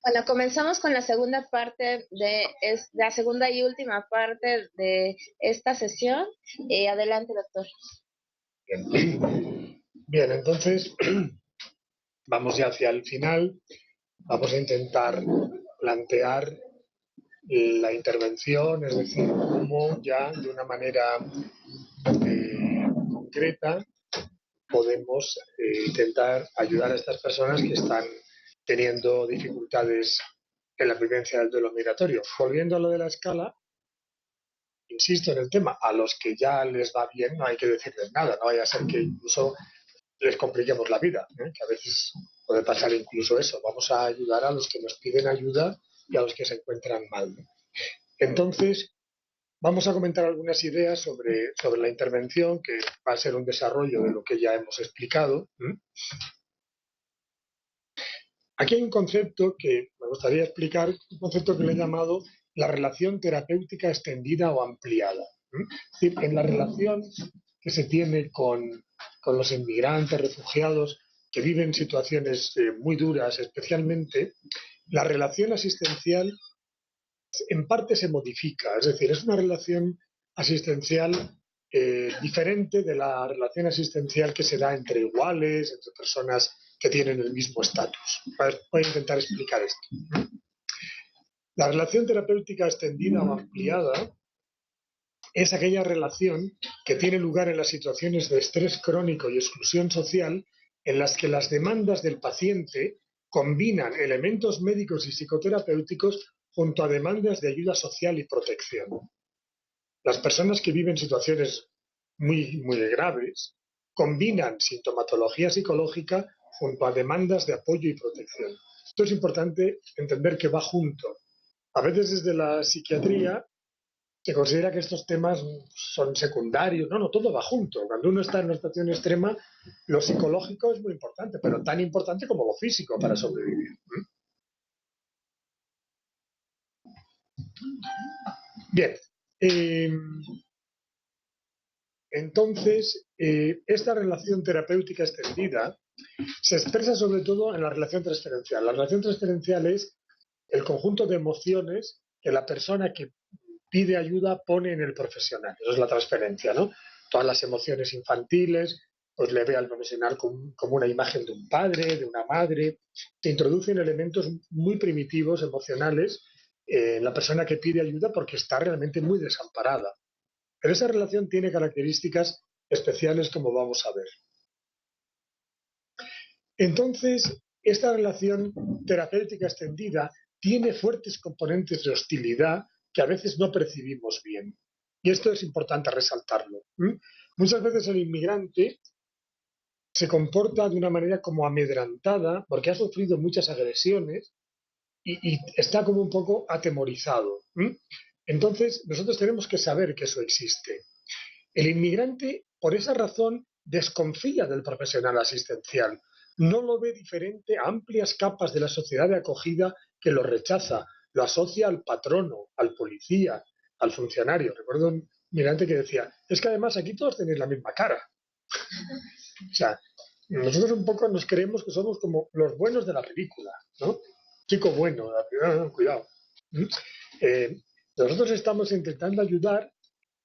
Bueno, comenzamos con la segunda parte la segunda y última parte de esta sesión. Adelante, doctor. Bien, Bien, entonces vamos ya hacia el final. Vamos a intentar plantear la intervención, es decir, cómo ya de una manera concreta podemos intentar ayudar a estas personas que están teniendo dificultades en la vivencia del duelo migratorio. Volviendo a lo de la escala, insisto en el tema, a los que ya les va bien no hay que decirles nada, no vaya a ser que incluso les compliquemos la vida, que a veces puede pasar incluso eso. Vamos a ayudar a los que nos piden ayuda y a los que se encuentran mal, ¿no? Entonces, vamos a comentar algunas ideas sobre la intervención, que va a ser un desarrollo de lo que ya hemos explicado. Aquí hay un concepto que me gustaría explicar, un concepto que le he llamado la relación terapéutica extendida o ampliada. Es decir, en la relación que se tiene con los inmigrantes, refugiados, que viven situaciones muy duras, especialmente, la relación asistencial en parte se modifica. Es decir, es una relación asistencial diferente de la relación asistencial que se da entre iguales, entre personas que tienen el mismo estatus. Voy a intentar explicar esto. La relación terapéutica extendida o ampliada es aquella relación que tiene lugar en las situaciones de estrés crónico y exclusión social en las que las demandas del paciente combinan elementos médicos y psicoterapéuticos junto a demandas de ayuda social y protección. Las personas que viven situaciones muy graves combinan sintomatología psicológica junto a demandas de apoyo y protección. Esto es importante entender que va junto. A veces desde la psiquiatría se considera que estos temas son secundarios. No, no, todo va junto. Cuando uno está en una situación extrema, lo psicológico es muy importante, pero tan importante como lo físico para sobrevivir. Bien. Entonces, esta relación terapéutica extendida se expresa sobre todo en la relación transferencial. La relación transferencial es el conjunto de emociones que la persona que pide ayuda pone en el profesional. Eso es la transferencia, ¿no? Todas las emociones infantiles, pues le ve al profesional como una imagen de un padre, de una madre. Se introducen elementos muy primitivos, emocionales, en la persona que pide ayuda porque está realmente muy desamparada. Pero esa relación tiene características especiales, como vamos a ver. Entonces, esta relación terapéutica extendida tiene fuertes componentes de hostilidad que a veces no percibimos bien. Y esto es importante resaltarlo. Muchas veces el inmigrante se comporta de una manera como amedrantada porque ha sufrido muchas agresiones y está como un poco atemorizado. Entonces, nosotros tenemos que saber que eso existe. El inmigrante, por esa razón, desconfía del profesional asistencial. No lo ve diferente a amplias capas de la sociedad de acogida que lo rechaza. Lo asocia al patrono, al policía, al funcionario. Recuerdo un inmigrante que decía, es que además aquí todos tenéis la misma cara. O sea, nosotros un poco nos creemos que somos como los buenos de la película, ¿no? Chico bueno, cuidado. Eh, nosotros estamos intentando ayudar,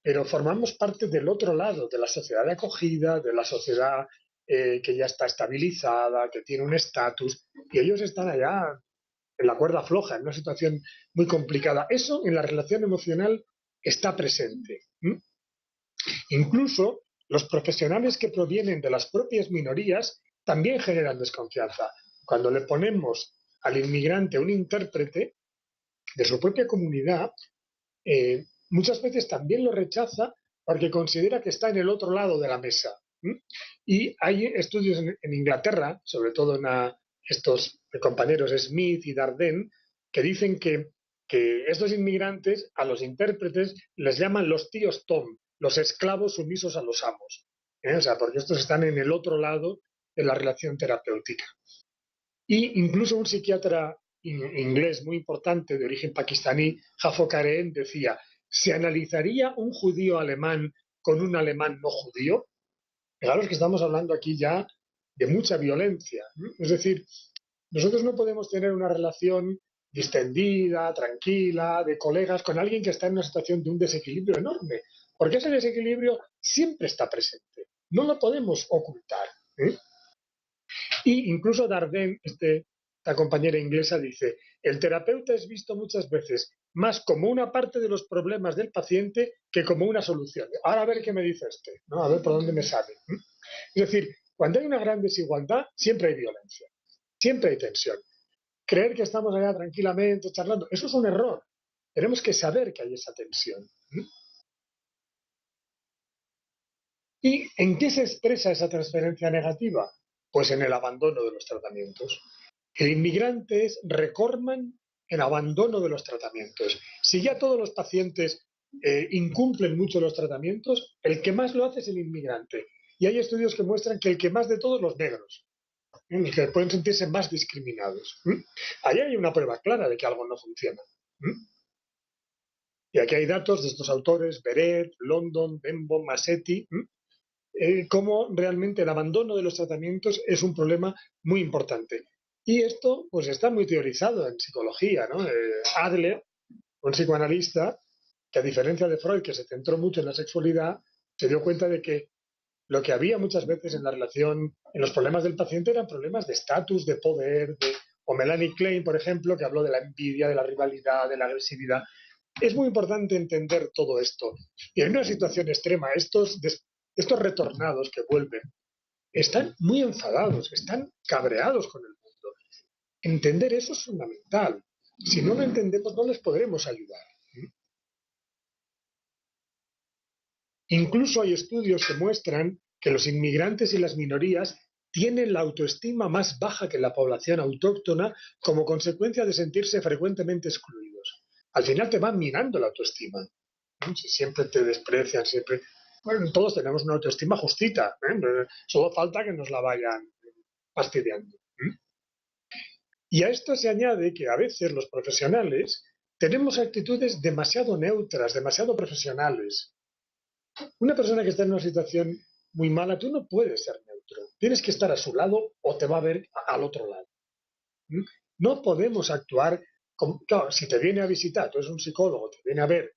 pero formamos parte del otro lado, de la sociedad de acogida, de la sociedad que ya está estabilizada, que tiene un estatus, y ellos están allá en la cuerda floja, en una situación muy complicada. Eso en la relación emocional está presente. Incluso los profesionales que provienen de las propias minorías también generan desconfianza. Cuando le ponemos al inmigrante un intérprete de su propia comunidad, muchas veces también lo rechaza porque considera que está en el otro lado de la mesa. Y hay estudios en Inglaterra, sobre todo en estos compañeros Smith y Dardenne, que dicen que estos inmigrantes a los intérpretes les llaman los tíos Tom, los esclavos sumisos a los amos. O sea, porque estos están en el otro lado de la relación terapéutica. Y incluso un psiquiatra inglés muy importante de origen pakistaní, Jafo Karen, decía, ¿se analizaría un judío alemán con un alemán no judío? Claro, es que estamos hablando aquí ya de mucha violencia. Es decir, nosotros no podemos tener una relación distendida, tranquila, de colegas, con alguien que está en una situación de un desequilibrio enorme, porque ese desequilibrio siempre está presente, no lo podemos ocultar. ¿Eh? Y incluso Dardenne, esta compañera inglesa, dice, el terapeuta es visto muchas veces más como una parte de los problemas del paciente que como una solución. Ahora a ver qué me dice ¿no? A ver por dónde me sale. Es decir, cuando hay una gran desigualdad, siempre hay violencia, siempre hay tensión. Creer que estamos allá tranquilamente charlando, eso es un error. Tenemos que saber que hay esa tensión. ¿Y en qué se expresa esa transferencia negativa? Pues en el abandono de los tratamientos. El inmigrante es recordman en abandono de los tratamientos. Si ya todos los pacientes incumplen mucho los tratamientos, el que más lo hace es el inmigrante. Y hay estudios que muestran que el que más de todos los negros, los que pueden sentirse más discriminados. Ahí hay una prueba clara de que algo no funciona. Y aquí hay datos de estos autores, Beret, London, Benbow, Massetti, cómo realmente el abandono de los tratamientos es un problema muy importante. Y esto pues está muy teorizado en psicología, ¿no? Adler, un psicoanalista, que a diferencia de Freud, que se centró mucho en la sexualidad, se dio cuenta de que lo que había muchas veces en la relación, en los problemas del paciente, eran problemas de estatus, de poder, o Melanie Klein, por ejemplo, que habló de la envidia, de la rivalidad, de la agresividad. Es muy importante entender todo esto. Y en una situación extrema, estos retornados que vuelven están muy enfadados, están cabreados con el mundo. Entender eso es fundamental. Si no lo entendemos, no les podremos ayudar. Incluso hay estudios que muestran que los inmigrantes y las minorías tienen la autoestima más baja que la población autóctona como consecuencia de sentirse frecuentemente excluidos. Al final te van minando la autoestima. Si siempre te desprecian, siempre... Bueno, todos tenemos una autoestima justita, ¿eh? Solo falta que nos la vayan fastidiando. Y a esto se añade que a veces los profesionales tenemos actitudes demasiado neutras, demasiado profesionales. Una persona que está en una situación muy mala, tú no puedes ser neutro. Tienes que estar a su lado o te va a ver al otro lado. No podemos actuar como, claro, si te viene a visitar, tú eres un psicólogo, te viene a ver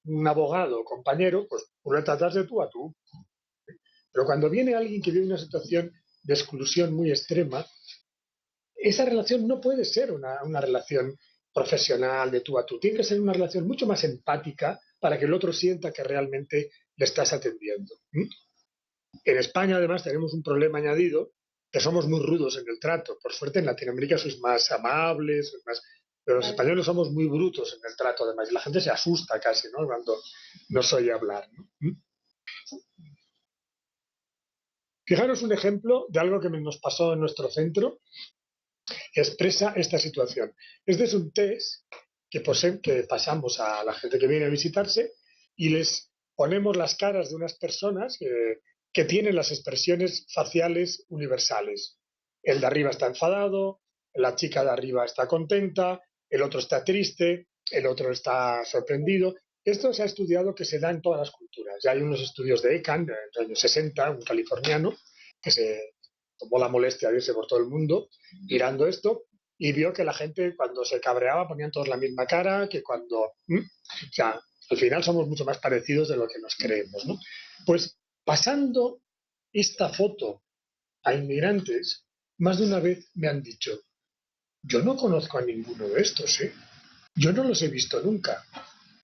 un abogado, compañero, pues tú le tratas de tú a tú. Pero cuando viene alguien que vive una situación de exclusión muy extrema, esa relación no puede ser una relación profesional de tú a tú. Tiene que ser una relación mucho más empática para que el otro sienta que realmente le estás atendiendo. En España, además, tenemos un problema añadido, que somos muy rudos en el trato. Por suerte, en Latinoamérica sois más amables, pero los españoles somos muy brutos en el trato, además. Y la gente se asusta casi, ¿no? Cuando nos oye hablar, ¿no? Fijaros un ejemplo de algo que nos pasó en nuestro centro que expresa esta situación. Este es un test que pasamos a la gente que viene a visitarse y les ponemos las caras de unas personas que tienen las expresiones faciales universales. El de arriba está enfadado, la chica de arriba está contenta, el otro está triste, el otro está sorprendido. Esto se ha estudiado que se da en todas las culturas. Ya hay unos estudios de Ekan, de los años 60, un californiano, que se tomó la molestia de irse por todo el mundo mirando esto y vio que la gente cuando se cabreaba ponían todos la misma cara que cuando... O sea, al final somos mucho más parecidos de lo que nos creemos, ¿no? Pues pasando esta foto a inmigrantes, más de una vez me han dicho, yo no conozco a ninguno de estos, ¿eh? Yo no los he visto nunca.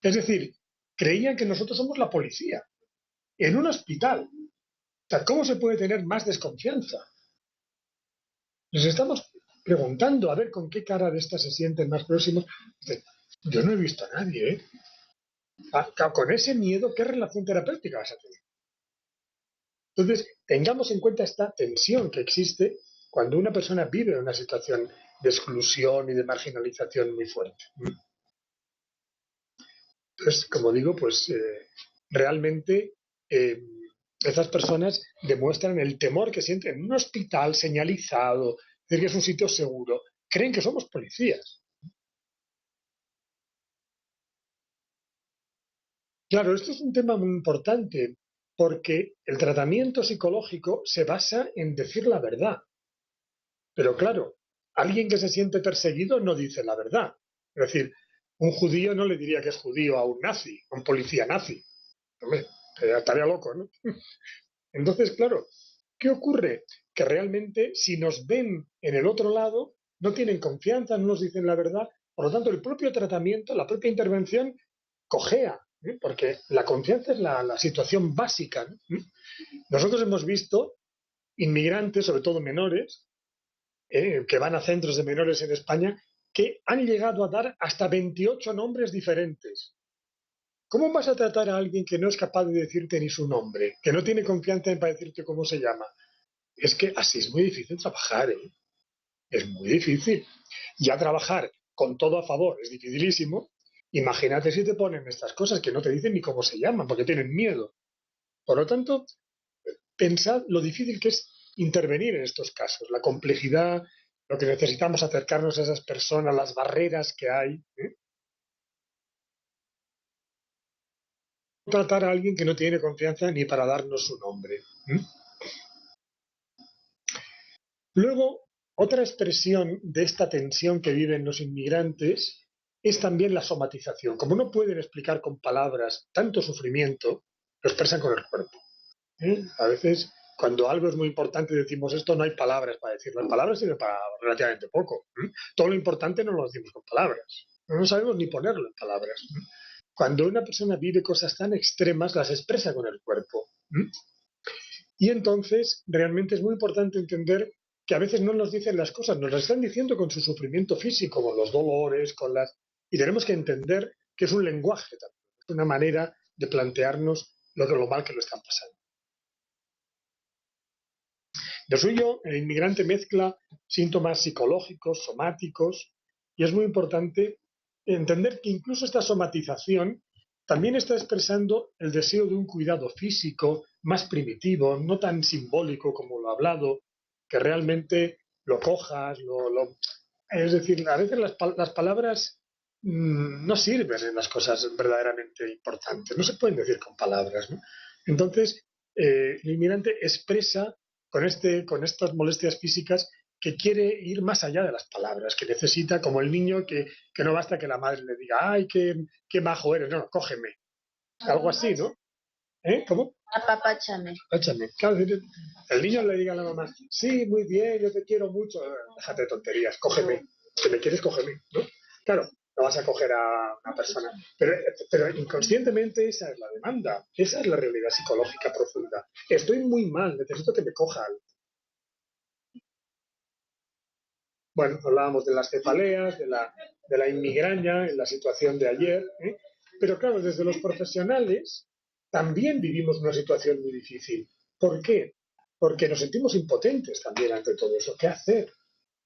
Es decir, creían que nosotros somos la policía en un hospital. O sea, ¿cómo se puede tener más desconfianza? Les estamos preguntando a ver con qué cara de estas se sienten más próximos. Yo no he visto a nadie, ¿eh? Con ese miedo, ¿qué relación terapéutica vas a tener? Entonces, tengamos en cuenta esta tensión que existe cuando una persona vive una situación de exclusión y de marginalización muy fuerte. Entonces, como digo, pues realmente esas personas demuestran el temor que sienten en un hospital señalizado, decir que es un sitio seguro. Creen que somos policías. Claro, esto es un tema muy importante porque el tratamiento psicológico se basa en decir la verdad. Pero claro, alguien que se siente perseguido no dice la verdad. Es decir, un judío no le diría que es judío a un nazi, a un policía nazi. Hombre, estaría loco, ¿no? Entonces, claro, ¿qué ocurre? Que realmente si nos ven en el otro lado, no tienen confianza, no nos dicen la verdad, por lo tanto el propio tratamiento, la propia intervención cojea, ¿eh? Porque la confianza es la situación básica, ¿no? Nosotros hemos visto inmigrantes, sobre todo menores, que van a centros de menores en España, que han llegado a dar hasta 28 nombres diferentes. ¿Cómo vas a tratar a alguien que no es capaz de decirte ni su nombre, que no tiene confianza para decirte cómo se llama? Es que así es muy difícil trabajar, ¿eh? Es muy difícil. Ya trabajar con todo a favor es dificilísimo. Imagínate si te ponen estas cosas que no te dicen ni cómo se llaman, porque tienen miedo. Por lo tanto, pensad lo difícil que es intervenir en estos casos, la complejidad, lo que necesitamos acercarnos a esas personas, las barreras que hay. ¿Eh? Tratar a alguien que no tiene confianza ni para darnos su nombre. ¿Eh? Luego, otra expresión de esta tensión que viven los inmigrantes es también la somatización. Como no pueden explicar con palabras tanto sufrimiento, lo expresan con el cuerpo. ¿Eh? A veces, cuando algo es muy importante y decimos esto, no hay palabras para decirlo. Las palabras sirven para relativamente poco. ¿Eh? Todo lo importante no lo decimos con palabras. No sabemos ni ponerlo en palabras. ¿Eh? Cuando una persona vive cosas tan extremas, las expresa con el cuerpo. ¿Eh? Y entonces, realmente es muy importante entender que a veces no nos dicen las cosas, nos las están diciendo con su sufrimiento físico, con los dolores, con las... Y tenemos que entender que es un lenguaje también, es una manera de plantearnos lo mal que lo están pasando. De suyo, el inmigrante mezcla síntomas psicológicos, somáticos, y es muy importante entender que incluso esta somatización también está expresando el deseo de un cuidado físico más primitivo, no tan simbólico como lo hablado, que realmente lo cojas, es decir, a veces las palabras no sirven en las cosas verdaderamente importantes, no se pueden decir con palabras, ¿no? Entonces, el inmigrante expresa con estas molestias físicas que quiere ir más allá de las palabras, que necesita, como el niño, que no basta que la madre le diga, ay, qué majo eres, no, cógeme. Algo así, ¿no? ¿Eh? ¿Cómo? Apapáchame. Échame. Claro, el niño le diga a la mamá, sí, muy bien, yo te quiero mucho. Déjate de tonterías, cógeme. Si me quieres, cógeme, ¿no? Claro, no vas a coger a una persona. Pero inconscientemente esa es la demanda, esa es la realidad psicológica profunda. Estoy muy mal, necesito que me cojan. Bueno, hablábamos de las cefaleas, de la inmigraña en la situación de ayer, ¿eh? Pero claro, desde los profesionales también vivimos una situación muy difícil. ¿Por qué? Porque nos sentimos impotentes también ante todo eso. ¿Qué hacer?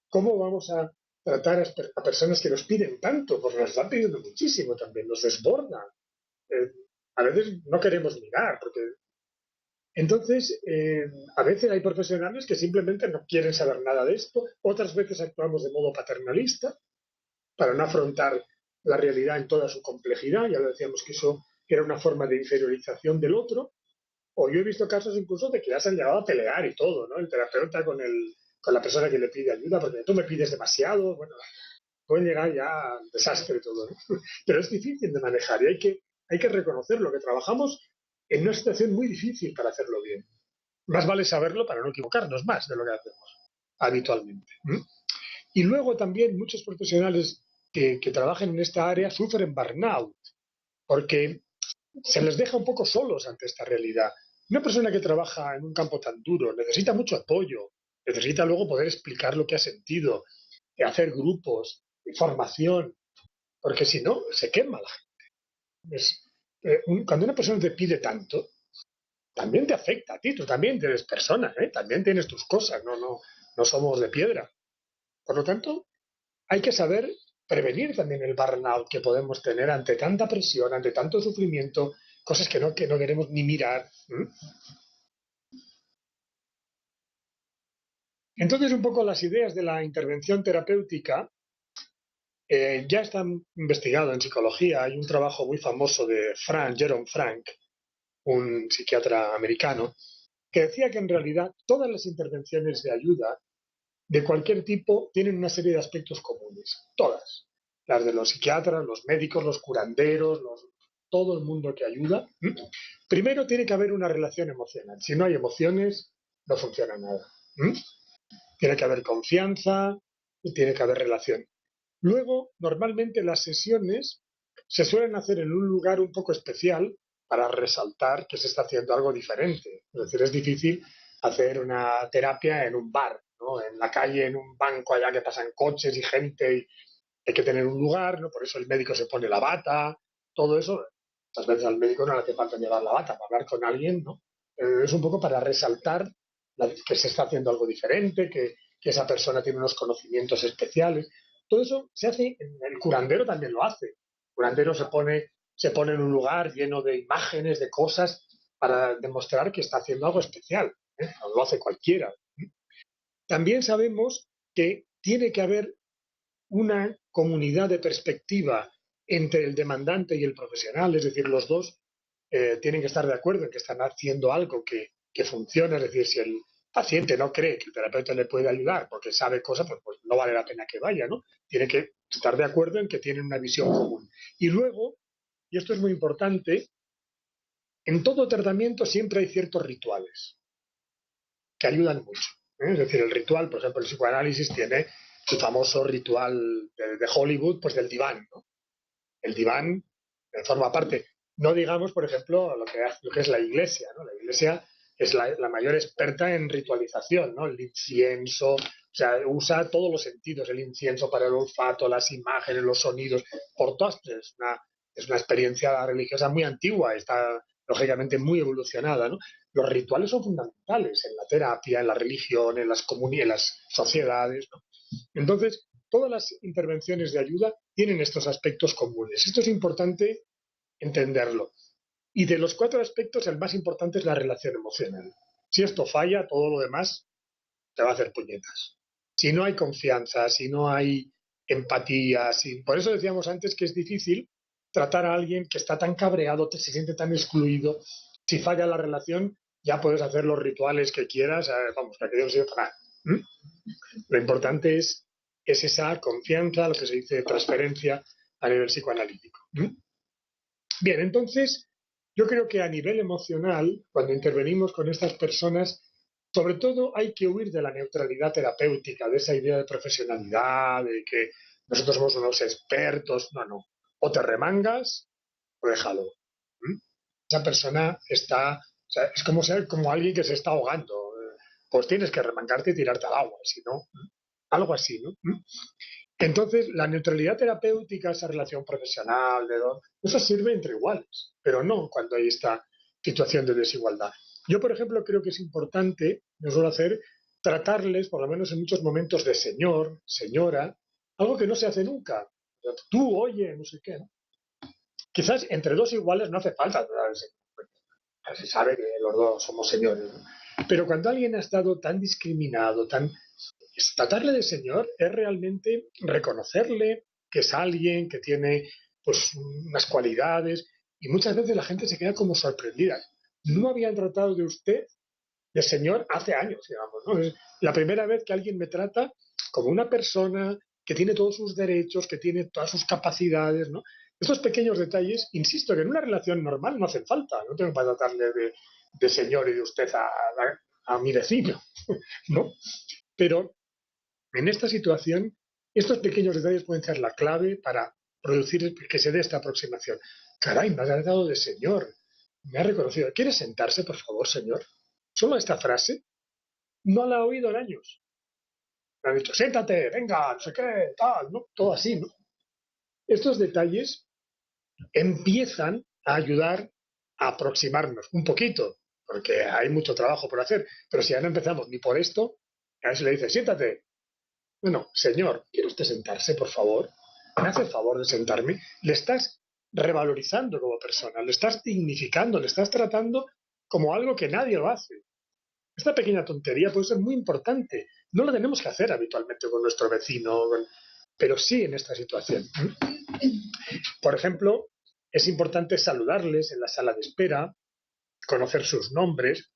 ¿Cómo vamos a tratar a personas que nos piden tanto? Porque nos están pidiendo muchísimo también, nos desbordan. Eh, a veces no queremos mirar, porque entonces, a veces hay profesionales que simplemente no quieren saber nada de esto, otras veces actuamos de modo paternalista para no afrontar la realidad en toda su complejidad, ya lo decíamos que eso era una forma de inferiorización del otro, o yo he visto casos incluso de que ya se han llegado a pelear y todo, ¿no? El terapeuta con la persona que le pide ayuda, porque tú me pides demasiado, bueno, puede llegar ya a desastre todo, ¿no? Pero es difícil de manejar y hay que reconocerlo, que trabajamos en una situación muy difícil para hacerlo bien. Más vale saberlo para no equivocarnos más de lo que hacemos habitualmente. ¿Mm? Y luego también muchos profesionales que trabajan en esta área sufren burnout, porque se les deja un poco solos ante esta realidad. Una persona que trabaja en un campo tan duro necesita mucho apoyo, necesita luego poder explicar lo que ha sentido, hacer grupos, formación, porque si no, se quema la gente. Cuando una persona te pide tanto, también te afecta a ti, tú también eres persona, ¿eh? También tienes tus cosas, no somos de piedra. Por lo tanto, hay que saber prevenir también el burnout que podemos tener ante tanta presión, ante tanto sufrimiento, cosas que no queremos ni mirar. ¿Eh? Entonces, un poco las ideas de la intervención terapéutica ya están investigadas en psicología. Hay un trabajo muy famoso de Jerome Frank, un psiquiatra americano, que decía que en realidad todas las intervenciones de ayuda de cualquier tipo tienen una serie de aspectos comunes, todas. las de los psiquiatras, los médicos, los curanderos, todo el mundo que ayuda. Primero tiene que haber una relación emocional. Si no hay emociones, no funciona nada. Tiene que haber confianza y tiene que haber relación. Luego, normalmente las sesiones se suelen hacer en un lugar un poco especial para resaltar que se está haciendo algo diferente. Es decir, es difícil hacer una terapia en un bar, ¿no? En la calle, en un banco allá que pasan coches y gente, y hay que tener un lugar, ¿no? Por eso el médico se pone la bata, todo eso. Muchas veces al médico no le hace falta llevar la bata para hablar con alguien, ¿no? Es un poco para resaltar que se está haciendo algo diferente, que esa persona tiene unos conocimientos especiales. Todo eso se hace, el curandero también lo hace. El curandero se pone en un lugar lleno de imágenes, de cosas, para demostrar que está haciendo algo especial. No lo hace cualquiera. También sabemos que tiene que haber una comunidad de perspectiva entre el demandante y el profesional, es decir, los dos tienen que estar de acuerdo en que están haciendo algo que funcione, es decir, si el paciente no cree que el terapeuta le puede ayudar porque sabe cosas, pues no vale la pena que vaya, ¿no? Tiene que estar de acuerdo en que tienen una visión común. Y luego, y esto es muy importante, en todo tratamiento siempre hay ciertos rituales que ayudan mucho. Es decir, el ritual, por ejemplo, el psicoanálisis tiene su famoso ritual de Hollywood, pues del diván, ¿no? El diván forma parte. No digamos, por ejemplo, lo que es la iglesia, ¿no? La iglesia es la mayor experta en ritualización, ¿no? El incienso, o sea, usa todos los sentidos, el incienso para el olfato, las imágenes, los sonidos, por todas. Es una experiencia religiosa muy antigua, está lógicamente muy evolucionada, ¿no? Los rituales son fundamentales en la terapia, en la religión, en las comunidades, en las sociedades, ¿no? Entonces, todas las intervenciones de ayuda tienen estos aspectos comunes. Esto es importante entenderlo. Y de los 4 aspectos, el más importante es la relación emocional. Si esto falla, todo lo demás te va a hacer puñetas. Si no hay confianza, si no hay empatía, por eso decíamos antes que es difícil tratar a alguien que está tan cabreado, se siente tan excluido. Si falla la relación, ya puedes hacer los rituales que quieras, vamos, que aquello no sirve para nada. Lo importante es esa confianza, lo que se dice transferencia a nivel psicoanalítico. Bien, entonces yo creo que a nivel emocional, cuando intervenimos con estas personas, sobre todo hay que huir de la neutralidad terapéutica, de esa idea de profesionalidad, de que nosotros somos unos expertos. No, no. O te remangas o déjalo. Esa persona está, o sea, es como ser como alguien que se está ahogando. Pues tienes que remangarte y tirarte al agua, si no, algo así, ¿no? Entonces, la neutralidad terapéutica, esa relación profesional, eso sirve entre iguales, pero no cuando hay esta situación de desigualdad. Yo, por ejemplo, creo que es importante, no suelo hacer, tratarles, por lo menos en muchos momentos, de señor, señora, algo que no se hace nunca. Tú, oye, no sé qué, ¿no? Quizás entre dos iguales no hace falta, se sabe que los dos somos señores, ¿no? Pero cuando alguien ha estado tan discriminado, tratarle de señor es realmente reconocerle que es alguien que tiene pues unas cualidades, y muchas veces la gente se queda como sorprendida. No habían tratado de usted de señor hace años, digamos, ¿no? Es la primera vez que alguien me trata como una persona que tiene todos sus derechos, que tiene todas sus capacidades, ¿no? Estos pequeños detalles, insisto, que en una relación normal no hacen falta. No tengo para tratarle de señor y de usted a mi vecino, ¿no? Pero en esta situación, estos pequeños detalles pueden ser la clave para producir que se dé esta aproximación. Caray, me ha tratado de señor, me ha reconocido. ¿Quiere sentarse, por favor, señor? Solo esta frase no la he oído en años. Me han dicho, siéntate, venga, no sé qué, tal, ¿no? Todo así, ¿no? Estos detalles empiezan a ayudar a aproximarnos un poquito, porque hay mucho trabajo por hacer, pero si ya no empezamos ni por esto, a veces le dice, siéntate. Bueno, señor, ¿quiere usted sentarse, por favor? ¿Me hace el favor de sentarme? Le estás revalorizando como persona, le estás dignificando, le estás tratando como algo que nadie lo hace. Esta pequeña tontería puede ser muy importante. No la tenemos que hacer habitualmente con nuestro vecino, pero sí en esta situación. Por ejemplo, es importante saludarles en la sala de espera, conocer sus nombres.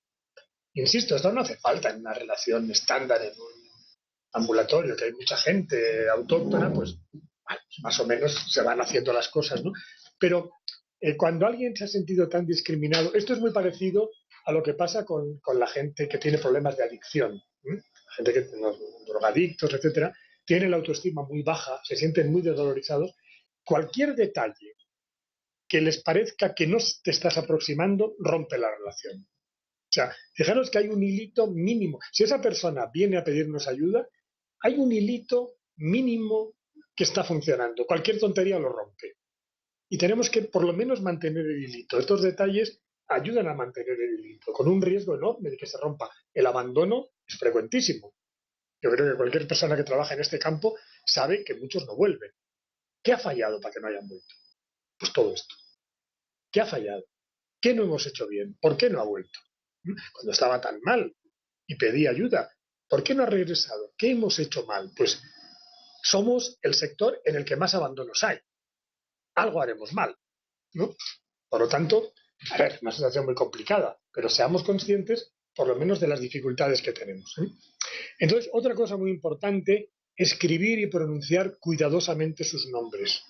Insisto, esto no hace falta en una relación estándar, en un ambulatorio, que hay mucha gente autóctona, pues más o menos se van haciendo las cosas, ¿no? Pero cuando alguien se ha sentido tan discriminado, esto es muy parecido a lo que pasa con la gente que tiene problemas de adicción, ¿eh? La gente que, los drogadictos, etcétera, tiene la autoestima muy baja, se sienten muy desvalorizados. Cualquier detalle que les parezca que no te estás aproximando rompe la relación. O sea, fijaros que hay un hilito mínimo. Si esa persona viene a pedirnos ayuda, hay un hilito mínimo que está funcionando. Cualquier tontería lo rompe. Y tenemos que por lo menos mantener el hilito. Estos detalles ayudan a mantener el hilito, con un riesgo enorme de que se rompa. El abandono es frecuentísimo. Yo creo que cualquier persona que trabaja en este campo sabe que muchos no vuelven. ¿Qué ha fallado para que no hayan vuelto? Pues todo esto. ¿Qué ha fallado? ¿Qué no hemos hecho bien? ¿Por qué no ha vuelto? Cuando estaba tan mal y pedí ayuda, ¿por qué no ha regresado? ¿Qué hemos hecho mal? Pues somos el sector en el que más abandonos hay. Algo haremos mal, ¿no? Por lo tanto, a ver, una situación muy complicada, pero seamos conscientes por lo menos de las dificultades que tenemos, ¿eh? Entonces, otra cosa muy importante, escribir y pronunciar cuidadosamente sus nombres.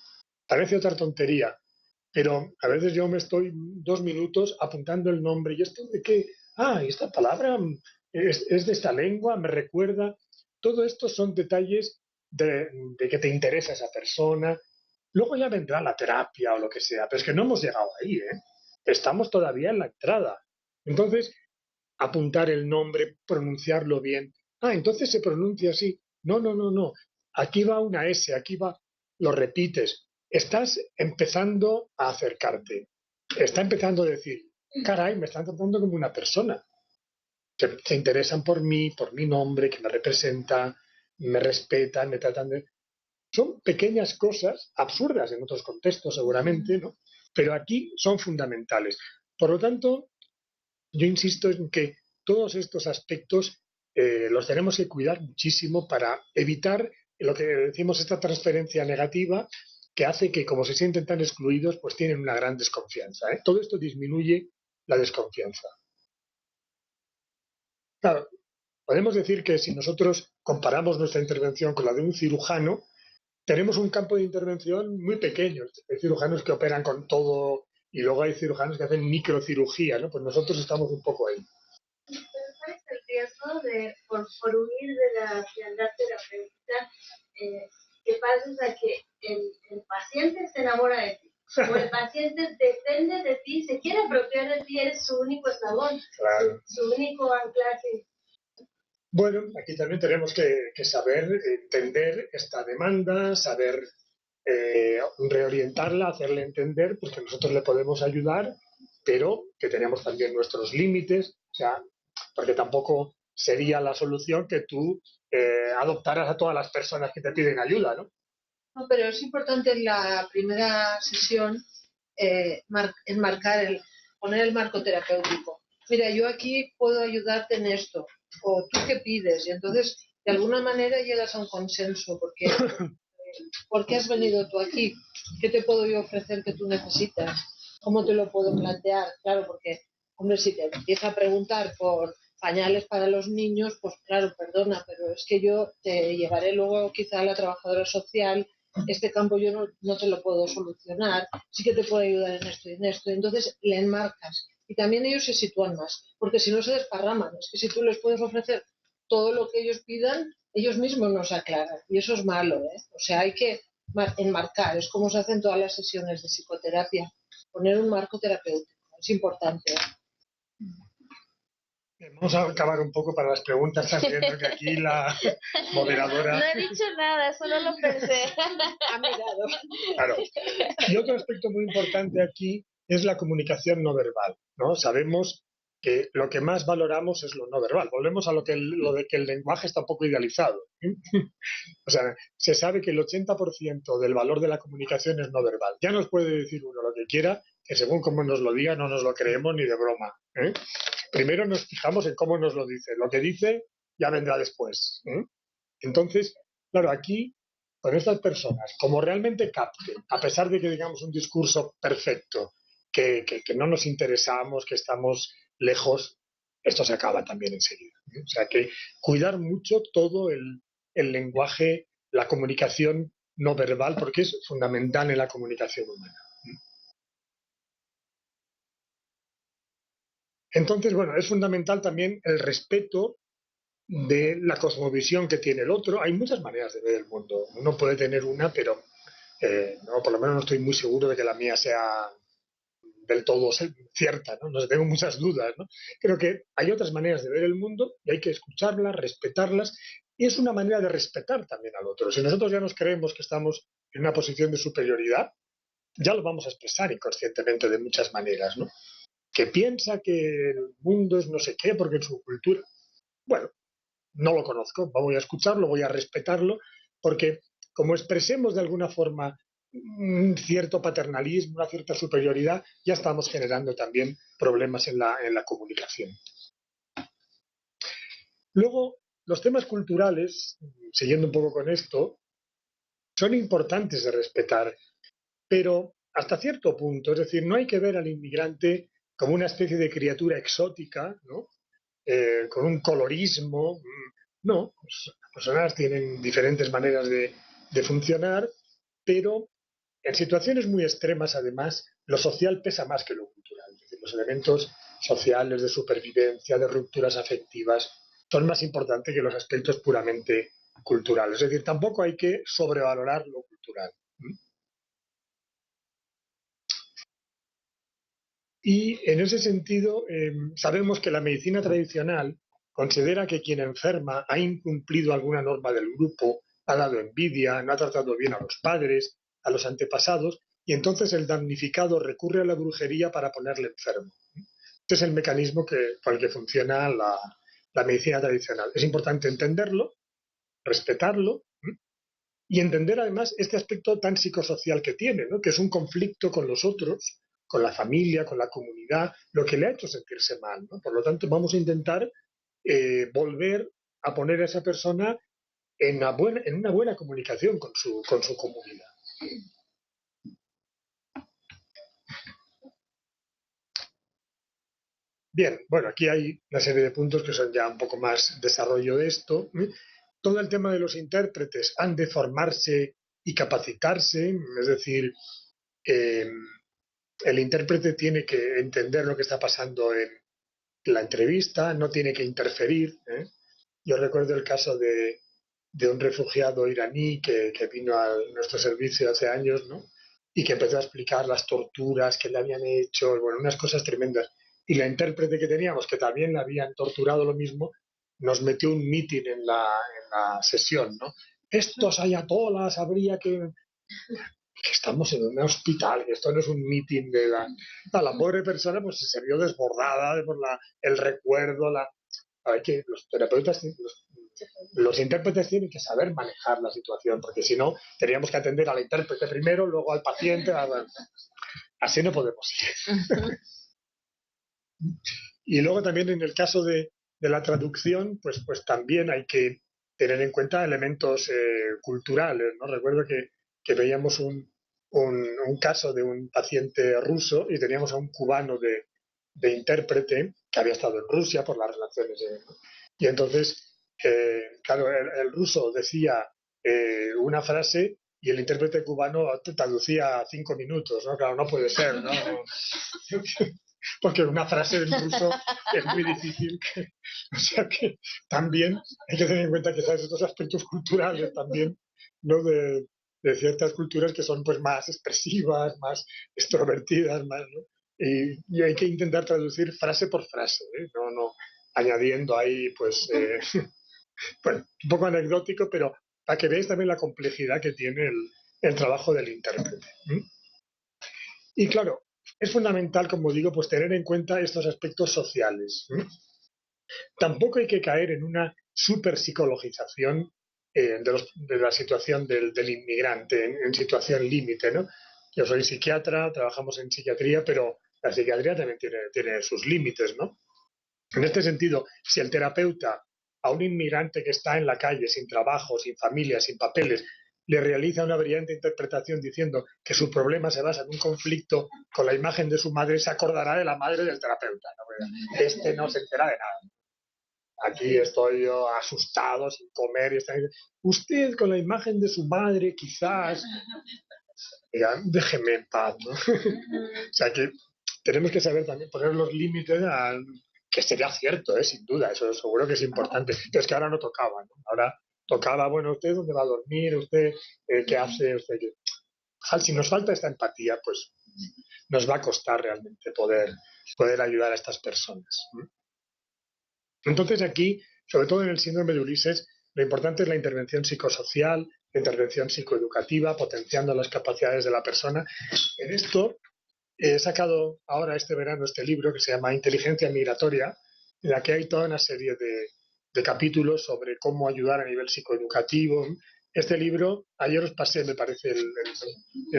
Parece otra tontería, pero a veces yo me estoy 2 minutos apuntando el nombre. ¿Y esto de qué? Ah, esta palabra es de esta lengua, me recuerda. Todo esto son detalles de que te interesa esa persona. Luego ya vendrá la terapia o lo que sea, pero es que no hemos llegado ahí, ¿eh? Estamos todavía en la entrada. Entonces, apuntar el nombre, pronunciarlo bien. Ah, entonces se pronuncia así. No, no, no, no. Aquí va una S, aquí va, lo repites. Estás empezando a acercarte. Está empezando a decir, caray, me están tratando como una persona. Se interesan por mí, por mi nombre, que me representa, me respetan, me tratan de... Son pequeñas cosas, absurdas en otros contextos seguramente, ¿no? Pero aquí son fundamentales. Por lo tanto, yo insisto en que todos estos aspectos los tenemos que cuidar muchísimo para evitar lo que decimos esta transferencia negativa que hace que como se sienten tan excluidos pues tienen una gran desconfianza, ¿eh? Todo esto disminuye la desconfianza. Claro, podemos decir que si nosotros comparamos nuestra intervención con la de un cirujano, tenemos un campo de intervención muy pequeño. Hay cirujanos que operan con todo y luego hay cirujanos que hacen microcirugía, ¿no? Pues nosotros estamos un poco ahí. Pero ¿cuál es el riesgo de, por huir de la frialdad terapéutica, que pases a que el paciente se enamora de ti? O el paciente depende de ti, se quiere apropiar de ti, eres su único eslabón, Claro. su único anclaje. Bueno, aquí también tenemos que saber entender esta demanda, saber reorientarla, hacerle entender pues, que nosotros le podemos ayudar, pero que tenemos también nuestros límites, o sea, porque tampoco sería la solución que tú adoptaras a todas las personas que te piden ayuda, ¿no? No, pero es importante en la primera sesión poner el marco terapéutico. Mira, yo aquí puedo ayudarte en esto, o tú qué pides, y entonces de alguna manera llegas a un consenso, porque ¿por qué has venido tú aquí? ¿Qué te puedo yo ofrecer que tú necesitas? ¿Cómo te lo puedo plantear? Claro, porque, hombre, si te empieza a preguntar por pañales para los niños, pues claro, perdona, pero es que yo te llevaré luego quizá a la trabajadora social, este campo yo no te lo puedo solucionar, sí que te puedo ayudar en esto y en esto. Entonces le enmarcas y también ellos se sitúan más, porque si no se desparraman. Es que si tú les puedes ofrecer todo lo que ellos pidan, ellos mismos no se aclaran y eso es malo, ¿eh? O sea, hay que enmarcar, es como se hacen todas las sesiones de psicoterapia, poner un marco terapéutico, es importante, ¿eh? Vamos a acabar un poco para las preguntas, sabiendo que aquí la moderadora... No he dicho nada, solo lo pensé. Ha mirado. Claro. Y otro aspecto muy importante aquí es la comunicación no verbal, ¿no? Sabemos que lo que más valoramos es lo no verbal. Volvemos a lo de que el lenguaje está un poco idealizado. O sea, se sabe que el 80% del valor de la comunicación es no verbal. Ya nos puede decir uno lo que quiera, que según cómo nos lo diga no nos lo creemos ni de broma, ¿eh? Primero nos fijamos en cómo nos lo dice. Lo que dice ya vendrá después, ¿eh? Entonces, claro, aquí, con estas personas, como realmente capten, a pesar de que digamos un discurso perfecto, que no nos interesamos, que estamos lejos, esto se acaba también enseguida, ¿eh? O sea que cuidar mucho todo el lenguaje, la comunicación no verbal, porque es fundamental en la comunicación humana. Entonces, bueno, es fundamental también el respeto de la cosmovisión que tiene el otro. Hay muchas maneras de ver el mundo. Uno puede tener una, pero no, por lo menos no estoy muy seguro de que la mía sea del todo cierta, ¿no? No sé, tengo muchas dudas, ¿no? Creo que hay otras maneras de ver el mundo y hay que escucharlas, respetarlas, y es una manera de respetar también al otro. Si nosotros ya nos creemos que estamos en una posición de superioridad, ya lo vamos a expresar inconscientemente de muchas maneras, ¿no? Que piensa que el mundo es no sé qué porque en su cultura, bueno, no lo conozco, voy a escucharlo, voy a respetarlo, porque como expresemos de alguna forma un cierto paternalismo, una cierta superioridad, ya estamos generando también problemas en la comunicación. Luego, los temas culturales, siguiendo un poco con esto, son importantes de respetar, pero hasta cierto punto, es decir, no hay que ver al inmigrante como una especie de criatura exótica, ¿no? Con un colorismo. No, pues, las personas tienen diferentes maneras de funcionar, pero en situaciones muy extremas, además, lo social pesa más que lo cultural. Es decir, los elementos sociales de supervivencia, de rupturas afectivas, son más importantes que los aspectos puramente culturales. Es decir, tampoco hay que sobrevalorar lo cultural. Y en ese sentido, sabemos que la medicina tradicional considera que quien enferma ha incumplido alguna norma del grupo, ha dado envidia, no ha tratado bien a los padres, a los antepasados, y entonces el damnificado recurre a la brujería para ponerle enfermo. Este es el mecanismo por el que funciona la medicina tradicional. Es importante entenderlo, respetarlo, y entender además este aspecto tan psicosocial que tiene, ¿no? Que es un conflicto con los otros, con la familia, con la comunidad, lo que le ha hecho sentirse mal, ¿no? Por lo tanto, vamos a intentar volver a poner a esa persona en una buena comunicación con su comunidad. Bien, bueno, aquí hay una serie de puntos que son ya un poco más desarrollo de esto. Todo el tema de los intérpretes han de formarse y capacitarse, es decir, eh, el intérprete tiene que entender lo que está pasando en la entrevista, no tiene que interferir. Yo recuerdo el caso de un refugiado iraní que vino a nuestro servicio hace años, ¿no? Y que empezó a explicar las torturas que le habían hecho, bueno, unas cosas tremendas. Y la intérprete que teníamos, que también le habían torturado lo mismo, nos metió un mitin en la sesión, ¿no? Estos ayatolas habría que estamos en un hospital, que esto no es un meeting de la pobre persona pues se vio desbordada por el recuerdo, a ver, que los terapeutas, los intérpretes tienen que saber manejar la situación, porque si no, teníamos que atender al intérprete primero, luego al paciente, así no podemos ir. Y luego también en el caso de la traducción, pues también hay que tener en cuenta elementos culturales, ¿no? Recuerdo que veíamos un caso de un paciente ruso y teníamos a un cubano de intérprete que había estado en Rusia por las relaciones. Y entonces, claro, el ruso decía una frase y el intérprete cubano traducía 5 minutos, ¿no? Claro, no puede ser, ¿no? Porque una frase en ruso es muy difícil. O sea que también hay que tener en cuenta que ¿sabes? Estos aspectos culturales también, ¿no? De ciertas culturas que son pues más expresivas, más extrovertidas, más, ¿no? Y hay que intentar traducir frase por frase, no añadiendo ahí pues bueno, un poco anecdótico, pero para que veáis también la complejidad que tiene el trabajo del intérprete. Y claro, es fundamental, como digo, pues tener en cuenta estos aspectos sociales. Tampoco hay que caer en una superpsicologización de la situación del inmigrante en situación límite, ¿no? Yo soy psiquiatra, trabajamos en psiquiatría, pero la psiquiatría también tiene sus límites, ¿no? En este sentido, si el terapeuta a un inmigrante que está en la calle, sin trabajo, sin familia, sin papeles, le realiza una brillante interpretación diciendo que su problema se basa en un conflicto con la imagen de su madre, se acordará de la madre del terapeuta, ¿no? Este no se entera de nada. aquí estoy yo asustado, sin comer, y usted con la imagen de su madre, quizás, diga, déjeme en paz, ¿no? O sea que tenemos que saber también poner los límites que sería cierto, sin duda, eso seguro que es importante. Pero es que ahora no tocaba, ¿no? Ahora tocaba, bueno, ¿usted dónde va a dormir? ¿Usted qué hace? ¿Usted qué? Si nos falta esta empatía, pues nos va a costar realmente poder ayudar a estas personas. Entonces aquí, sobre todo en el síndrome de Ulises, lo importante es la intervención psicosocial, la intervención psicoeducativa, potenciando las capacidades de la persona. En esto he sacado ahora este verano este libro que se llama Inteligencia Migratoria, en la que hay toda una serie de capítulos sobre cómo ayudar a nivel psicoeducativo. Este libro, ayer os pasé, me parece,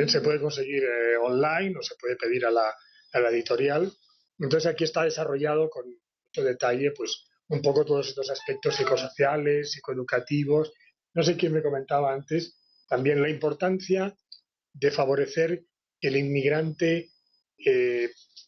se puede conseguir online o se puede pedir a la editorial. Entonces aquí está desarrollado con mucho detalle, pues un poco todos estos aspectos psicosociales, psicoeducativos. No sé quién me comentaba antes, también la importancia de favorecer que el inmigrante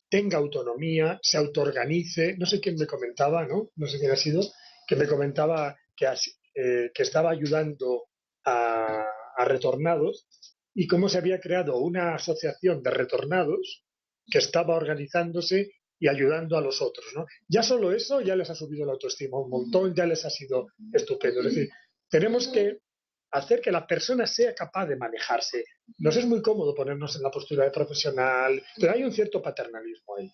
tenga autonomía, se autoorganice. No sé quién me comentaba, ¿no? No sé quién ha sido, que me comentaba que estaba ayudando a retornados y cómo se había creado una asociación de retornados que estaba organizándose y ayudando a los otros, ¿no? Ya solo eso ya les ha subido la autoestima un montón, ya les ha sido estupendo. Es decir, tenemos que hacer que la persona sea capaz de manejarse. Nos es muy cómodo ponernos en la postura de profesional, pero hay un cierto paternalismo ahí.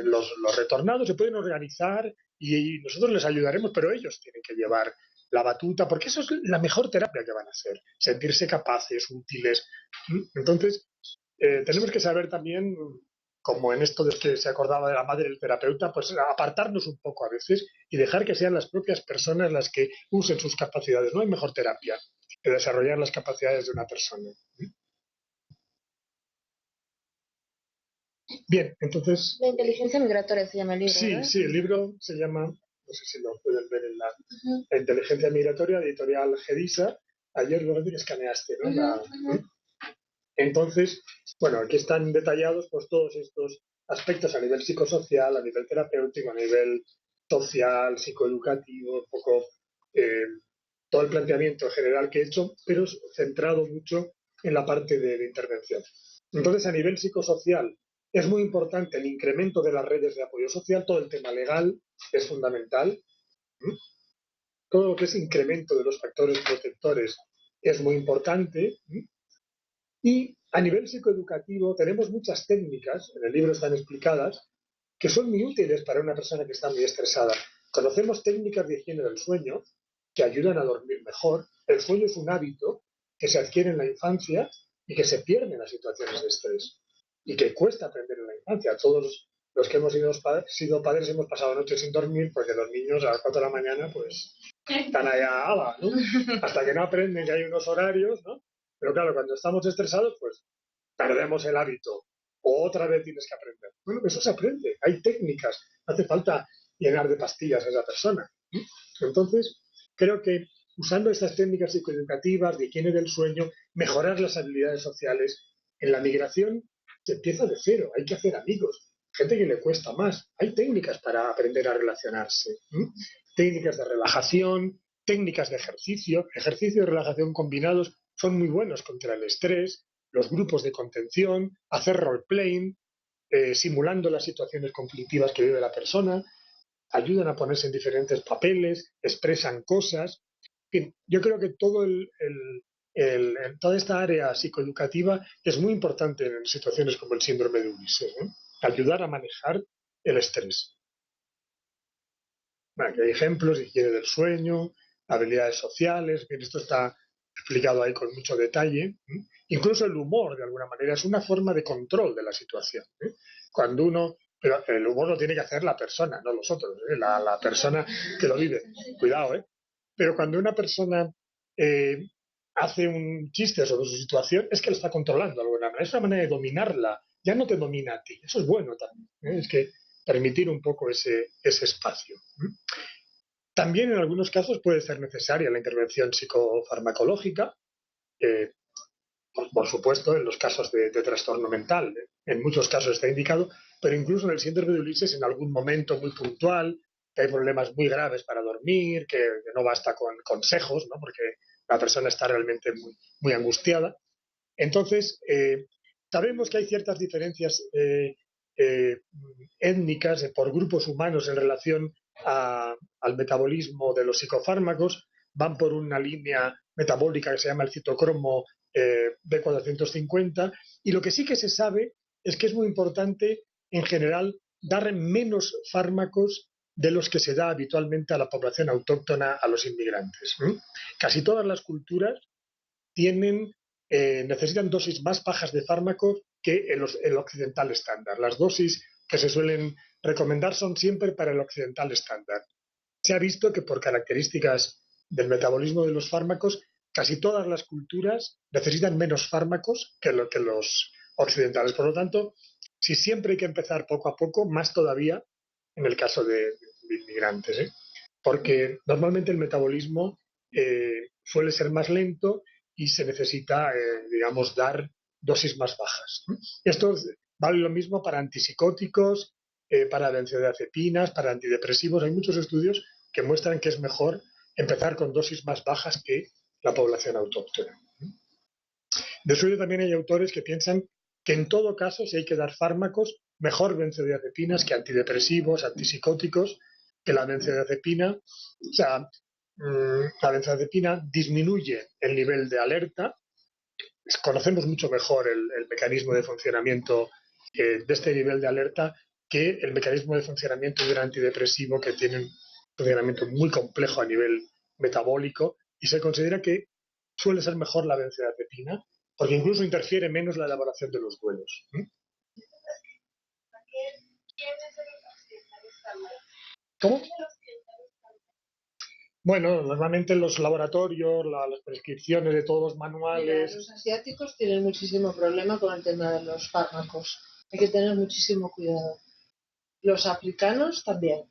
Los retornados se pueden organizar y nosotros les ayudaremos, pero ellos tienen que llevar la batuta, porque eso es la mejor terapia que van a hacer, sentirse capaces, útiles. Entonces, tenemos que saber también, como en esto de que se acordaba de la madre del terapeuta, pues apartarnos un poco a veces y dejar que sean las propias personas las que usen sus capacidades. No hay mejor terapia que desarrollar las capacidades de una persona. Bien, entonces... La inteligencia migratoria se llama el libro, Sí, ¿verdad? sí, el libro se llama, no sé si lo pueden ver en la inteligencia migratoria, editorial Gedisa. Ayer lo que escaneaste, ¿no? Entonces, bueno, aquí están detallados pues todos estos aspectos a nivel psicosocial, a nivel terapéutico, a nivel social, psicoeducativo, un poco todo el planteamiento general que he hecho, pero centrado mucho en la parte de intervención. Entonces, a nivel psicosocial, es muy importante el incremento de las redes de apoyo social, todo el tema legal es fundamental. Todo lo que es incremento de los factores protectores es muy importante. Y a nivel psicoeducativo tenemos muchas técnicas, en el libro están explicadas, que son muy útiles para una persona que está muy estresada. Conocemos técnicas de higiene del sueño que ayudan a dormir mejor. El sueño es un hábito que se adquiere en la infancia y que se pierde en las situaciones de estrés y que cuesta aprender en la infancia. Todos los que hemos sido padres hemos pasado noches sin dormir porque los niños a las 4 de la mañana pues están allá, ¿no? Hasta que no aprenden que hay unos horarios, ¿no? Pero claro, cuando estamos estresados, pues perdemos el hábito. O otra vez tienes que aprender. Bueno, eso se aprende. Hay técnicas. No hace falta llenar de pastillas a esa persona. Entonces, creo que usando estas técnicas psicoeducativas de higiene del sueño, mejorar las habilidades sociales, en la migración se empieza de cero. Hay que hacer amigos. Gente que le cuesta más. Hay técnicas para aprender a relacionarse. Técnicas de relajación, técnicas de ejercicio y relajación combinados son muy buenos contra el estrés, los grupos de contención, hacer role-playing, simulando las situaciones conflictivas que vive la persona, ayudan a ponerse en diferentes papeles, expresan cosas. En fin, yo creo que toda esta área psicoeducativa es muy importante en situaciones como el síndrome de Ulises, ¿no? Ayudar a manejar el estrés. Bueno, aquí hay ejemplos de higiene del sueño, habilidades sociales, bien, esto está explicado ahí con mucho detalle. Incluso el humor, de alguna manera, es una forma de control de la situación. Cuando uno, pero el humor lo tiene que hacer la persona, no los otros, la persona que lo vive. Cuidado, ¿eh? Pero cuando una persona hace un chiste sobre su situación, es que lo está controlando de alguna manera. Es una manera de dominarla. Ya no te domina a ti. Eso es bueno también. Es que permitir un poco ese espacio. También en algunos casos puede ser necesaria la intervención psicofarmacológica, por supuesto en los casos de trastorno mental, en muchos casos está indicado, pero incluso en el síndrome de Ulises en algún momento muy puntual, que hay problemas muy graves para dormir, que no basta con consejos, ¿no? Porque la persona está realmente muy angustiada. Entonces, sabemos que hay ciertas diferencias eh, étnicas por grupos humanos en relación al metabolismo de los psicofármacos. Van por una línea metabólica que se llama el citocromo B450, y lo que sí que se sabe es que es muy importante en general dar menos fármacos de los que se da habitualmente a la población autóctona, a los inmigrantes. Casi todas las culturas necesitan dosis más bajas de fármaco que el occidental estándar. Las dosis que se suelen recomendar son siempre para el occidental estándar. Se ha visto que por características del metabolismo de los fármacos, casi todas las culturas necesitan menos fármacos que los occidentales. Por lo tanto, si siempre hay que empezar poco a poco, más todavía en el caso de inmigrantes, ¿eh? Porque normalmente el metabolismo suele ser más lento y se necesita, digamos, dar dosis más bajas. Esto vale lo mismo para antipsicóticos, para benzodiazepinas, para antidepresivos. Hay muchos estudios que muestran que es mejor empezar con dosis más bajas que la población autóctona. De suyo también hay autores que piensan que en todo caso, si hay que dar fármacos, mejor benzodiazepinas que antidepresivos, antipsicóticos, que la benzodiazepina. O sea, la benzodiazepina disminuye el nivel de alerta. Conocemos mucho mejor el mecanismo de funcionamiento de este nivel de alerta que el mecanismo de funcionamiento de un antidepresivo, que tiene un funcionamiento muy complejo a nivel metabólico, y se considera que suele ser mejor la benzodiazepina porque incluso interfiere menos la elaboración de los duelos. ¿Cómo? Bueno, normalmente los laboratorios, las prescripciones de todos los manuales. Mira, los asiáticos tienen muchísimo problema con el tema de los fármacos. Hay que tener muchísimo cuidado. Los africanos también.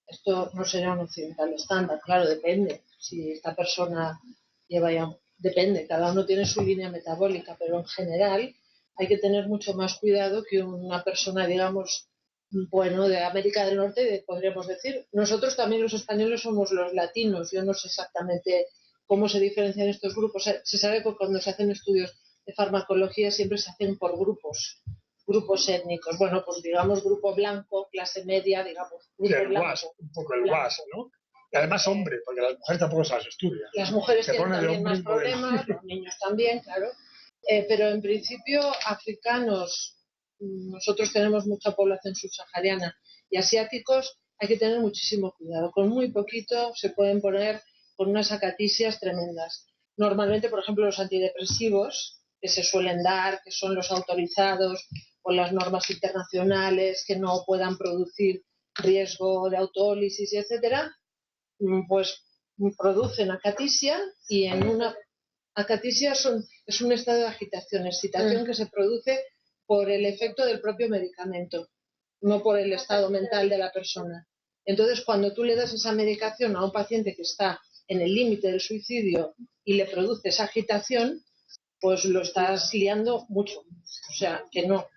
Esto no será un occidental estándar, claro, depende. Si esta persona lleva ya. Depende, cada uno tiene su línea metabólica, pero en general hay que tener mucho más cuidado que una persona, digamos, bueno, de América del Norte, podríamos decir. Nosotros también los españoles somos los latinos. Yo no sé exactamente cómo se diferencian estos grupos. Se sabe que cuando se hacen estudios de farmacología siempre se hacen por grupos étnicos. Bueno, pues digamos grupo blanco, clase media, digamos. Sí, el WAS, un poco el WAS, ¿no? Y además hombre, porque las mujeres tampoco se las estudian. Las mujeres tienen también más problemas, los niños también, claro. Pero en principio, africanos, nosotros tenemos mucha población subsahariana, y asiáticos hay que tener muchísimo cuidado. Con muy poquito se pueden poner con unas acatisias tremendas. Normalmente, por ejemplo, los antidepresivos que se suelen dar, que son los autorizados por las normas internacionales, que no puedan producir riesgo de autólisis, etcétera, pues producen acatisia, y en una acatisia es un estado de agitación, excitación que se produce por el efecto del propio medicamento, no por el estado mental de la persona. Entonces, cuando tú le das esa medicación a un paciente que está en el límite del suicidio y le produce esa agitación, pues lo estás liando mucho. O sea, que no.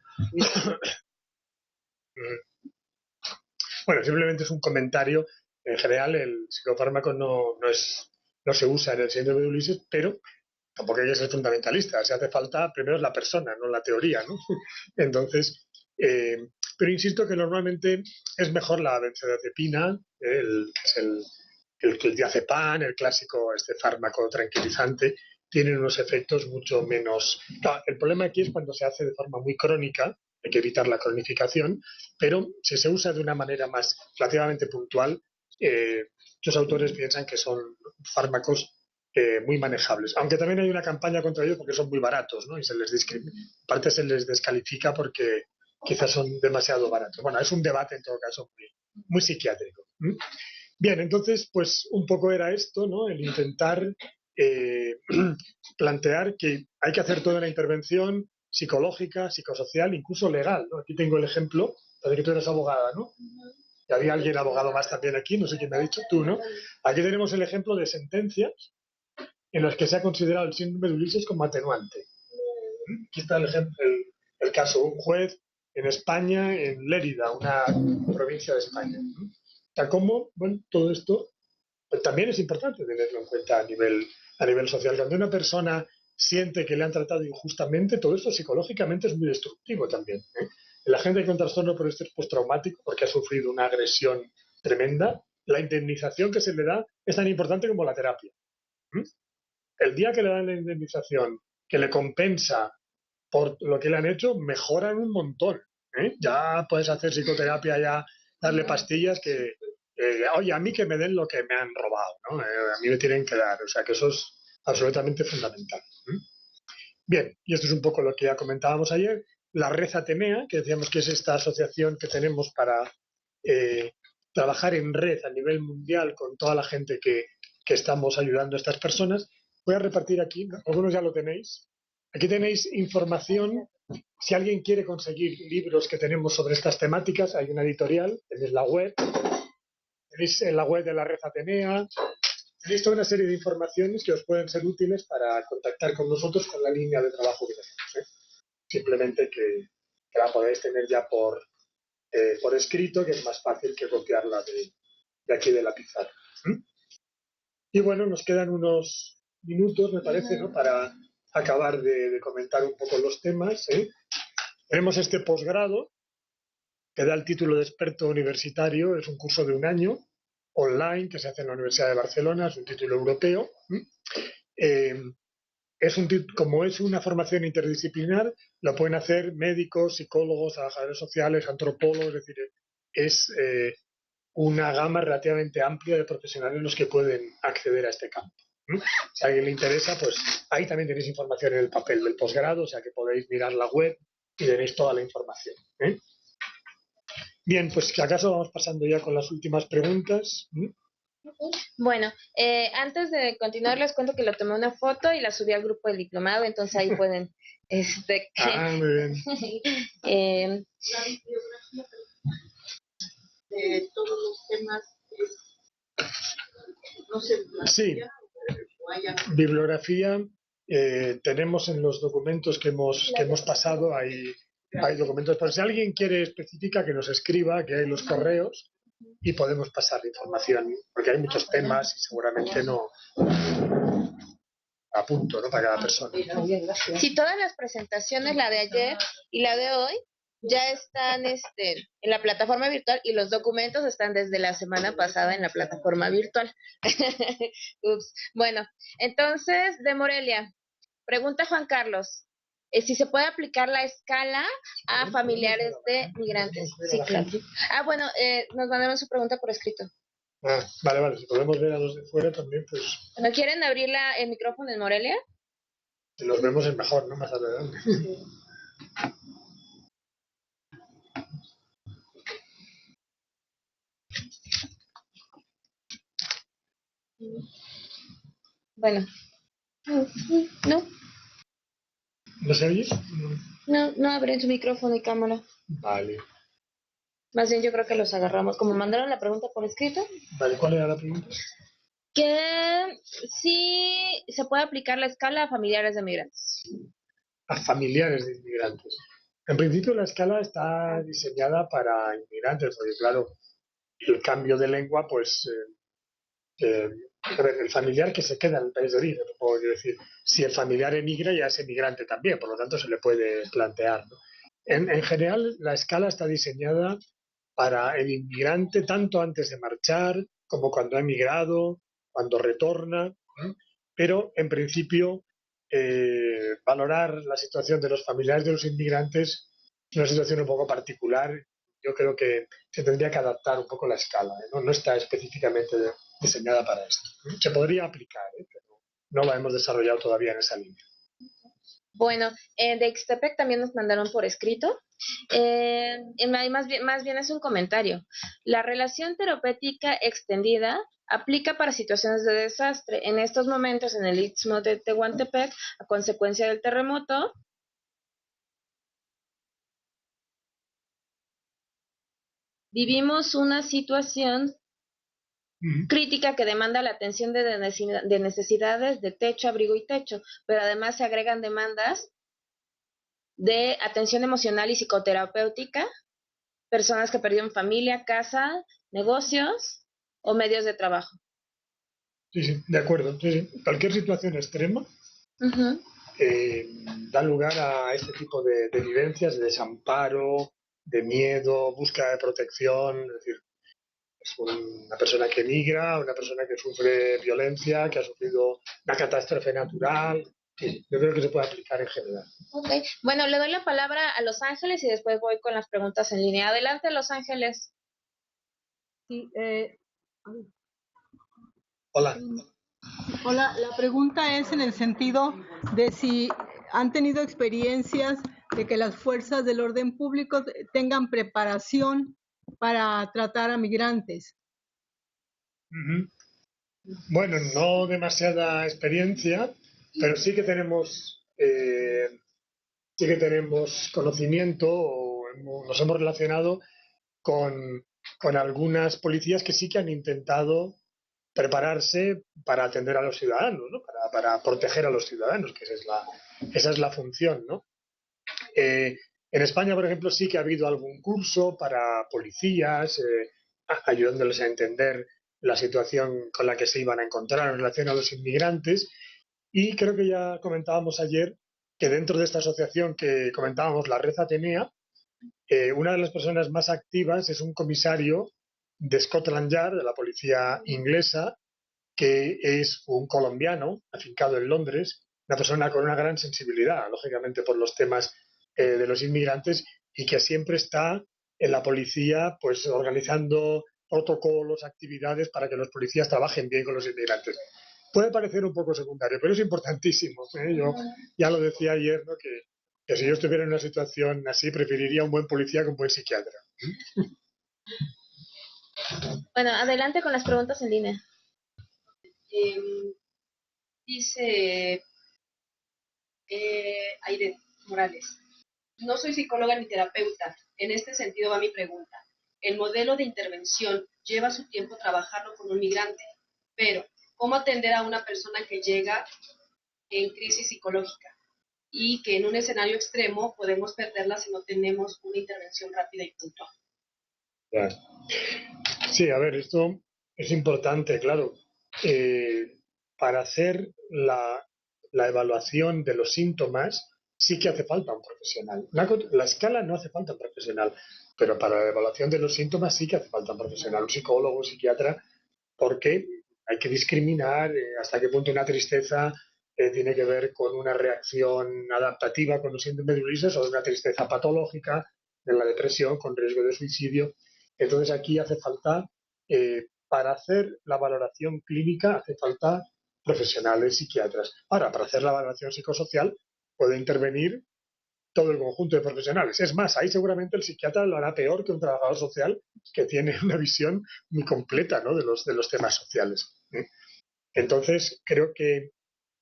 Bueno, simplemente es un comentario. En general, el psicofármaco no se usa en el síndrome de Ulises, pero tampoco hay que ser fundamentalista. Si hace falta, primero es la persona, no la teoría, ¿no? Entonces, pero insisto que normalmente es mejor la benzodiazepina, que es el diazepam, el clásico fármaco tranquilizante, tienen unos efectos mucho menos. Claro, el problema aquí es cuando se hace de forma muy crónica, hay que evitar la cronificación, pero si se usa de una manera más relativamente puntual, muchos autores piensan que son fármacos muy manejables. Aunque también hay una campaña contra ellos porque son muy baratos, ¿no? Y parte se les descalifica porque quizás son demasiado baratos. Bueno, es un debate en todo caso muy psiquiátrico. Bien, entonces, pues un poco era esto, ¿no? El intentar plantear que hay que hacer toda una intervención psicológica, psicosocial, incluso legal, ¿no? Aquí tengo el ejemplo, de que tú eres abogada, ¿no? Y había alguien abogado más también aquí, no sé quién me ha dicho, tú, ¿no? Aquí tenemos el ejemplo de sentencias en las que se ha considerado el síndrome de Ulises como atenuante. Aquí está el ejemplo, el caso, un juez en España, en Lérida, una provincia de España. sea, cómo, bueno, todo esto pues, también es importante tenerlo en cuenta a nivel social. Cuando una persona siente que le han tratado injustamente, todo esto psicológicamente es muy destructivo también. La gente con trastorno por estrés postraumático, porque ha sufrido una agresión tremenda, la indemnización que se le da es tan importante como la terapia. ¿Mm? El día que le dan la indemnización que le compensa por lo que le han hecho, mejoran un montón. Ya puedes hacer psicoterapia, ya darle pastillas oye, a mí que me den lo que me han robado, ¿no? A mí me tienen que dar, o sea que eso es absolutamente fundamental. Bien, y esto es un poco lo que ya comentábamos ayer. La Red Atenea, que decíamos que es esta asociación que tenemos para eh, trabajar en red a nivel mundial con toda la gente que estamos ayudando a estas personas. Voy a repartir aquí, algunos ya lo tenéis. Aquí tenéis información. Si alguien quiere conseguir libros que tenemos sobre estas temáticas, hay una editorial, tenéis la web, tenéis en la web de la Red Atenea, tenéis toda una serie de informaciones que os pueden ser útiles para contactar con nosotros con la línea de trabajo que tenemos. Simplemente que la podéis tener ya por escrito, que es más fácil que copiarla de aquí de la pizarra. Y bueno, nos quedan unos minutos, me parece, ¿no? Para acabar de comentar un poco los temas. Tenemos este posgrado que da el título de experto universitario, es un curso de un año online que se hace en la Universidad de Barcelona, es un título europeo. Como es una formación interdisciplinar, lo pueden hacer médicos, psicólogos, trabajadores sociales, antropólogos, es decir, es una gama relativamente amplia de profesionales los que pueden acceder a este campo. Si a alguien le interesa, pues ahí también tenéis información en el papel del posgrado, o sea que podéis mirar la web y tenéis toda la información. Bien, pues si acaso vamos pasando ya con las últimas preguntas. Bueno, antes de continuar les cuento que lo tomé una foto y la subí al grupo del diplomado, entonces ahí pueden Muy bien. La bibliografía de todos los temas no sé, sí, bibliografía tenemos en los documentos que hemos pasado, hay documentos, pero si alguien quiere especifica que nos escriba, que hay los correos y podemos pasar la información, porque hay muchos temas y seguramente no a punto, ¿no? Para cada persona. Sí, todas las presentaciones, la de ayer y la de hoy, ya están en la plataforma virtual y los documentos están desde la semana pasada en la plataforma virtual. Ups. Bueno, entonces, de Morelia, pregunta Juan Carlos, si se puede aplicar la escala a familiares de migrantes. Sí, claro. Ah, bueno, nos mandaron su pregunta por escrito. Vale, si podemos ver a los de fuera también, pues... ¿No quieren abrir el micrófono en Morelia? Si los vemos es mejor, ¿no? Más adelante. Sí. Bueno. ¿No? ¿No se oye? No abren su micrófono y cámara. Vale. Más bien yo creo que los agarramos. Como mandaron la pregunta por escrito. Vale, ¿cuál era la pregunta? Que si se puede aplicar la escala a familiares de migrantes. A familiares de inmigrantes. En principio la escala está diseñada para inmigrantes, porque claro, el cambio de lengua, pues... a ver, el familiar que se queda en el país de origen, puedo decir. Si el familiar emigra, ya es emigrante también, por lo tanto se le puede plantear, ¿no? En general, la escala está diseñada para el inmigrante tanto antes de marchar como cuando ha emigrado, cuando retorna, ¿eh? Pero en principio valorar la situación de los familiares de los inmigrantes es una situación un poco particular. Yo creo que se tendría que adaptar un poco la escala, ¿eh? No está específicamente diseñada para esto. Se podría aplicar, pero no la hemos desarrollado todavía en esa línea. Bueno, de Ixtepec también nos mandaron por escrito. Más bien es un comentario. La relación terapéutica extendida aplica para situaciones de desastre. En estos momentos, en el Istmo de Tehuantepec, a consecuencia del terremoto, vivimos una situación crítica que demanda la atención de necesidades de techo, abrigo y techo, pero además se agregan demandas de atención emocional y psicoterapéutica, personas que perdieron familia, casa negocios o medios de trabajo. Sí, sí, de acuerdo. Sí, sí. Cualquier situación extrema Ujú. da lugar a este tipo de vivencias, de desamparo, de miedo, búsqueda de protección. Es decir, es una persona que migra, una persona que sufre violencia, que ha sufrido una catástrofe natural. Sí, yo creo que se puede aplicar en general. Ok, bueno, le doy la palabra a Los Ángeles y después voy con las preguntas en línea. Adelante, Los Ángeles. Sí, Hola. hola, la pregunta es en el sentido de si han tenido experiencias de que las fuerzas del orden público tengan preparación para tratar a migrantes. Ujú. Bueno, no demasiada experiencia, pero sí que tenemos conocimiento o nos hemos relacionado con, con algunas policías que sí que han intentado prepararse para atender a los ciudadanos, ¿no? Para proteger a los ciudadanos, que esa es la función, ¿no? En España, por ejemplo, sí que ha habido algún curso para policías, ayudándoles a entender la situación con la que se iban a encontrar en relación a los inmigrantes. Y creo que ya comentábamos ayer que dentro de esta asociación que comentábamos, la Red Atenea, una de las personas más activas es un comisario de Scotland Yard, de la policía inglesa, que es un colombiano afincado en Londres, una persona con una gran sensibilidad, lógicamente, por los temas de los inmigrantes y que siempre está en la policía pues organizando protocolos, actividades para que los policías trabajen bien con los inmigrantes. Puede parecer un poco secundario, pero es importantísimo. Yo ya lo decía ayer, ¿no? Que si yo estuviera en una situación así, preferiría un buen policía que un buen psiquiatra. Bueno, adelante con las preguntas en línea. Dice Aide Morales, no soy psicóloga ni terapeuta, en este sentido va mi pregunta. El modelo de intervención lleva su tiempo trabajarlo con un migrante, pero ¿cómo atender a una persona que llega en crisis psicológica y que en un escenario extremo podemos perderla si no tenemos una intervención rápida y puntual? Claro. Sí, a ver, esto es importante, claro. Eh, para hacer la evaluación de los síntomas sí que hace falta un profesional. La escala no hace falta un profesional, pero para la evaluación de los síntomas sí que hace falta un profesional, un psicólogo, un psiquiatra, porque hay que discriminar hasta qué punto una tristeza tiene que ver con una reacción adaptativa con los síntomas de Ulises o de una tristeza patológica, de la depresión con riesgo de suicidio. Entonces aquí hace falta, para hacer la valoración clínica, hace falta profesionales psiquiatras. Ahora, para hacer la valoración psicosocial puede intervenir todo el conjunto de profesionales. Es más, ahí seguramente el psiquiatra lo hará peor que un trabajador social que tiene una visión muy completa, ¿no? de los temas sociales. Entonces, creo que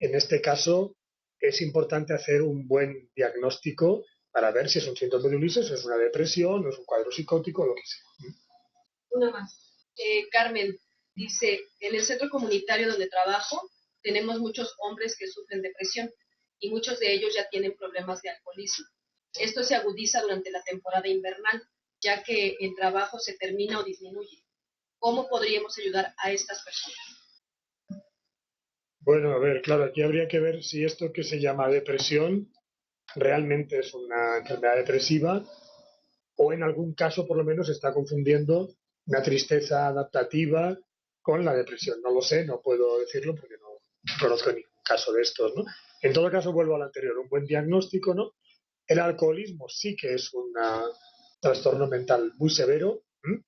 en este caso es importante hacer un buen diagnóstico para ver si es un síntoma de Ulises, o es una depresión, o es un cuadro psicótico, o lo que sea. Una más. Carmen dice, en el centro comunitario donde trabajo tenemos muchos hombres que sufren depresión y muchos de ellos ya tienen problemas de alcoholismo. Esto se agudiza durante la temporada invernal, ya que el trabajo se termina o disminuye. ¿Cómo podríamos ayudar a estas personas? Bueno, a ver, claro, aquí habría que ver si esto que se llama depresión realmente es una enfermedad depresiva o en algún caso por lo menos está confundiendo una tristeza adaptativa con la depresión. No lo sé, no puedo decirlo porque no conozco ningún caso de estos, ¿no? En todo caso, vuelvo al anterior, un buen diagnóstico, ¿no? El alcoholismo sí que es un trastorno mental muy severo, ¿m?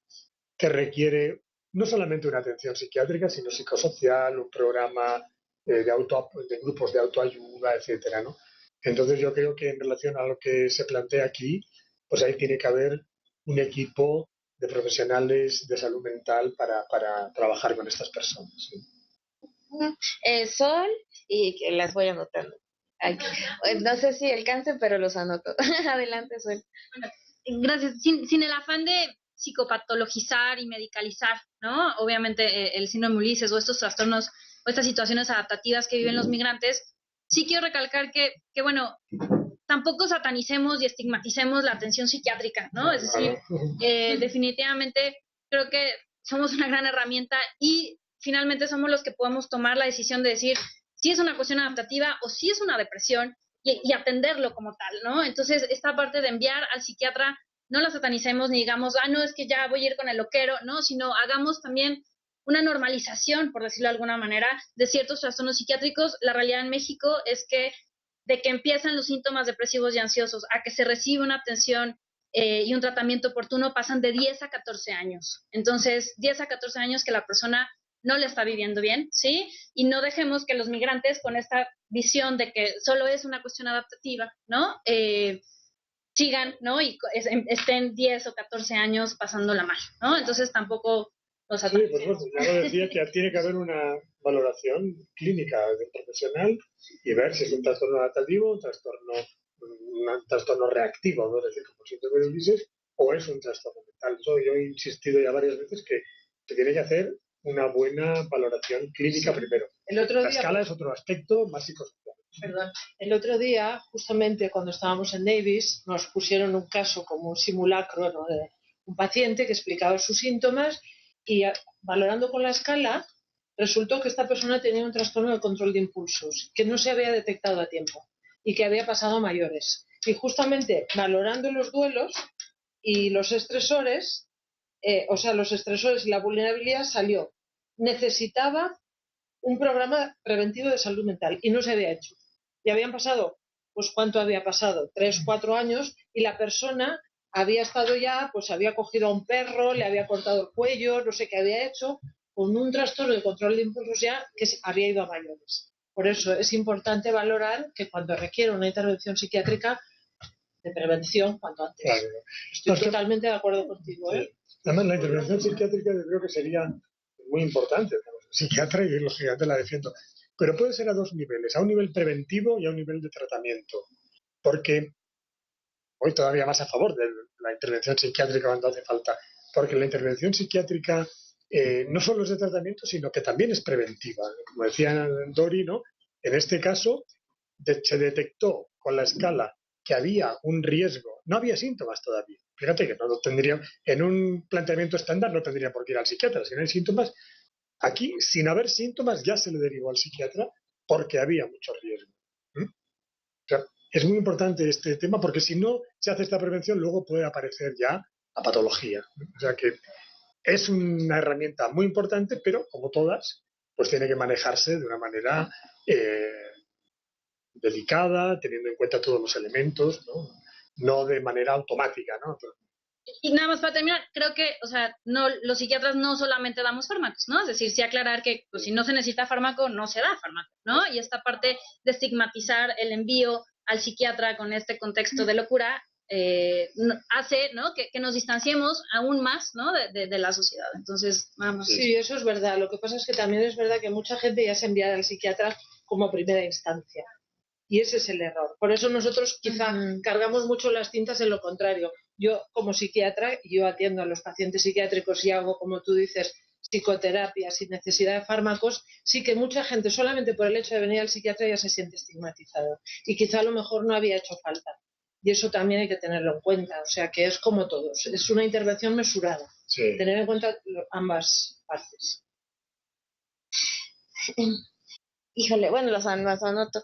Que requiere no solamente una atención psiquiátrica, sino psicosocial, un programa de grupos de autoayuda, etcétera, ¿no? Entonces yo creo que en relación a lo que se plantea aquí, pues ahí tiene que haber un equipo de profesionales de salud mental para trabajar con estas personas. ¿Sí? Sol, y que las voy anotando. Aquí. No sé si alcance, pero los anoto. Adelante, Sol. Gracias. Sin el afán de psicopatologizar y medicalizar, ¿no? Obviamente el síndrome Ulises o estos trastornos o estas situaciones adaptativas que viven los migrantes, sí quiero recalcar que bueno, tampoco satanicemos y estigmaticemos la atención psiquiátrica, ¿no? Es decir, definitivamente creo que somos una gran herramienta y finalmente somos los que podemos tomar la decisión de decir si es una cuestión adaptativa o si es una depresión y atenderlo como tal, ¿no? Entonces, esta parte de enviar al psiquiatra, no la satanicemos ni digamos, no, es que ya voy a ir con el loquero, ¿no? Sino hagamos también una normalización, por decirlo de alguna manera, de ciertos trastornos psiquiátricos. La realidad en México es que de que empiezan los síntomas depresivos y ansiosos a que se recibe una atención y un tratamiento oportuno pasan de 10 a 14 años. Entonces, 10 a 14 años que la persona no le está viviendo bien, ¿sí? Y no dejemos que los migrantes con esta visión de que solo es una cuestión adaptativa, ¿no? Sigan, ¿no? Y estén 10 o 14 años pasándola mal, ¿no? Entonces tampoco los Sí, por supuesto. Ya lo decía que tiene que haber una valoración clínica del profesional y ver si es un trastorno adaptativo, un trastorno reactivo, ¿no? Es decir, como síndrome de Ulises, o es un trastorno mental. Yo he insistido ya varias veces que se tiene que hacer una buena valoración clínica primero. La escala es otro aspecto más psicosocial. Perdón. El otro día, justamente cuando estábamos en Davis, nos pusieron un caso como un simulacro, ¿no? De un paciente que explicaba sus síntomas y valorando con la escala, resultó que esta persona tenía un trastorno de control de impulsos que no se había detectado a tiempo y que había pasado a mayores. Y justamente valorando los duelos y los estresores, los estresores y la vulnerabilidad salió. Necesitaba un programa preventivo de salud mental y no se había hecho. Y habían pasado, pues ¿cuánto había pasado? 3, 4 años y la persona había estado ya, pues había cogido a un perro, le había cortado el cuello, no sé qué había hecho, con un trastorno de control de impulsos ya que había ido a mayores. Por eso es importante valorar que cuando requiere una intervención psiquiátrica de prevención, cuanto antes. Claro. Estoy totalmente de acuerdo contigo. Sí. Además, la intervención psiquiátrica yo creo que sería muy importante. Psiquiatra y lógicamente la defiendo. Pero puede ser a dos niveles, a un nivel preventivo y a un nivel de tratamiento. Porque voy todavía más a favor de la intervención psiquiátrica cuando hace falta. Porque la intervención psiquiátrica no solo es de tratamiento, sino que también es preventiva. Como decía Dori, ¿no? En este caso se detectó con la escala que había un riesgo, no había síntomas todavía. Fíjate que no tendría, en un planteamiento estándar no tendría por qué ir al psiquiatra. Si no hay síntomas, aquí, sin haber síntomas, ya se le derivó al psiquiatra porque había mucho riesgo. O sea, es muy importante este tema porque si no se hace esta prevención, luego puede aparecer ya la patología. O sea que es una herramienta muy importante, pero como todas, pues tiene que manejarse de una manera delicada, teniendo en cuenta todos los elementos, no de manera automática, ¿no? Y nada más para terminar, creo que, o sea, no, los psiquiatras no solamente damos fármacos, ¿no? Es decir, sí aclarar que pues, si no se necesita fármaco, no se da fármaco, ¿no? Y esta parte de estigmatizar el envío al psiquiatra con este contexto de locura hace, ¿no? Que nos distanciemos aún más, ¿no? De la sociedad. Entonces, vamos. Sí, eso es verdad. Lo que pasa es que también es verdad que mucha gente ya se envía al psiquiatra como primera instancia. Y ese es el error. Por eso nosotros quizá cargamos mucho las tintas en lo contrario. Yo, como psiquiatra, yo atiendo a los pacientes psiquiátricos y hago, como tú dices, psicoterapia sin necesidad de fármacos. Sí que mucha gente, solamente por el hecho de venir al psiquiatra, ya se siente estigmatizado. Y quizá a lo mejor no había hecho falta. Y eso también hay que tenerlo en cuenta. O sea, que es como todos. Es una intervención mesurada. Sí. Tener en cuenta ambas partes. Híjole, bueno, los anoto.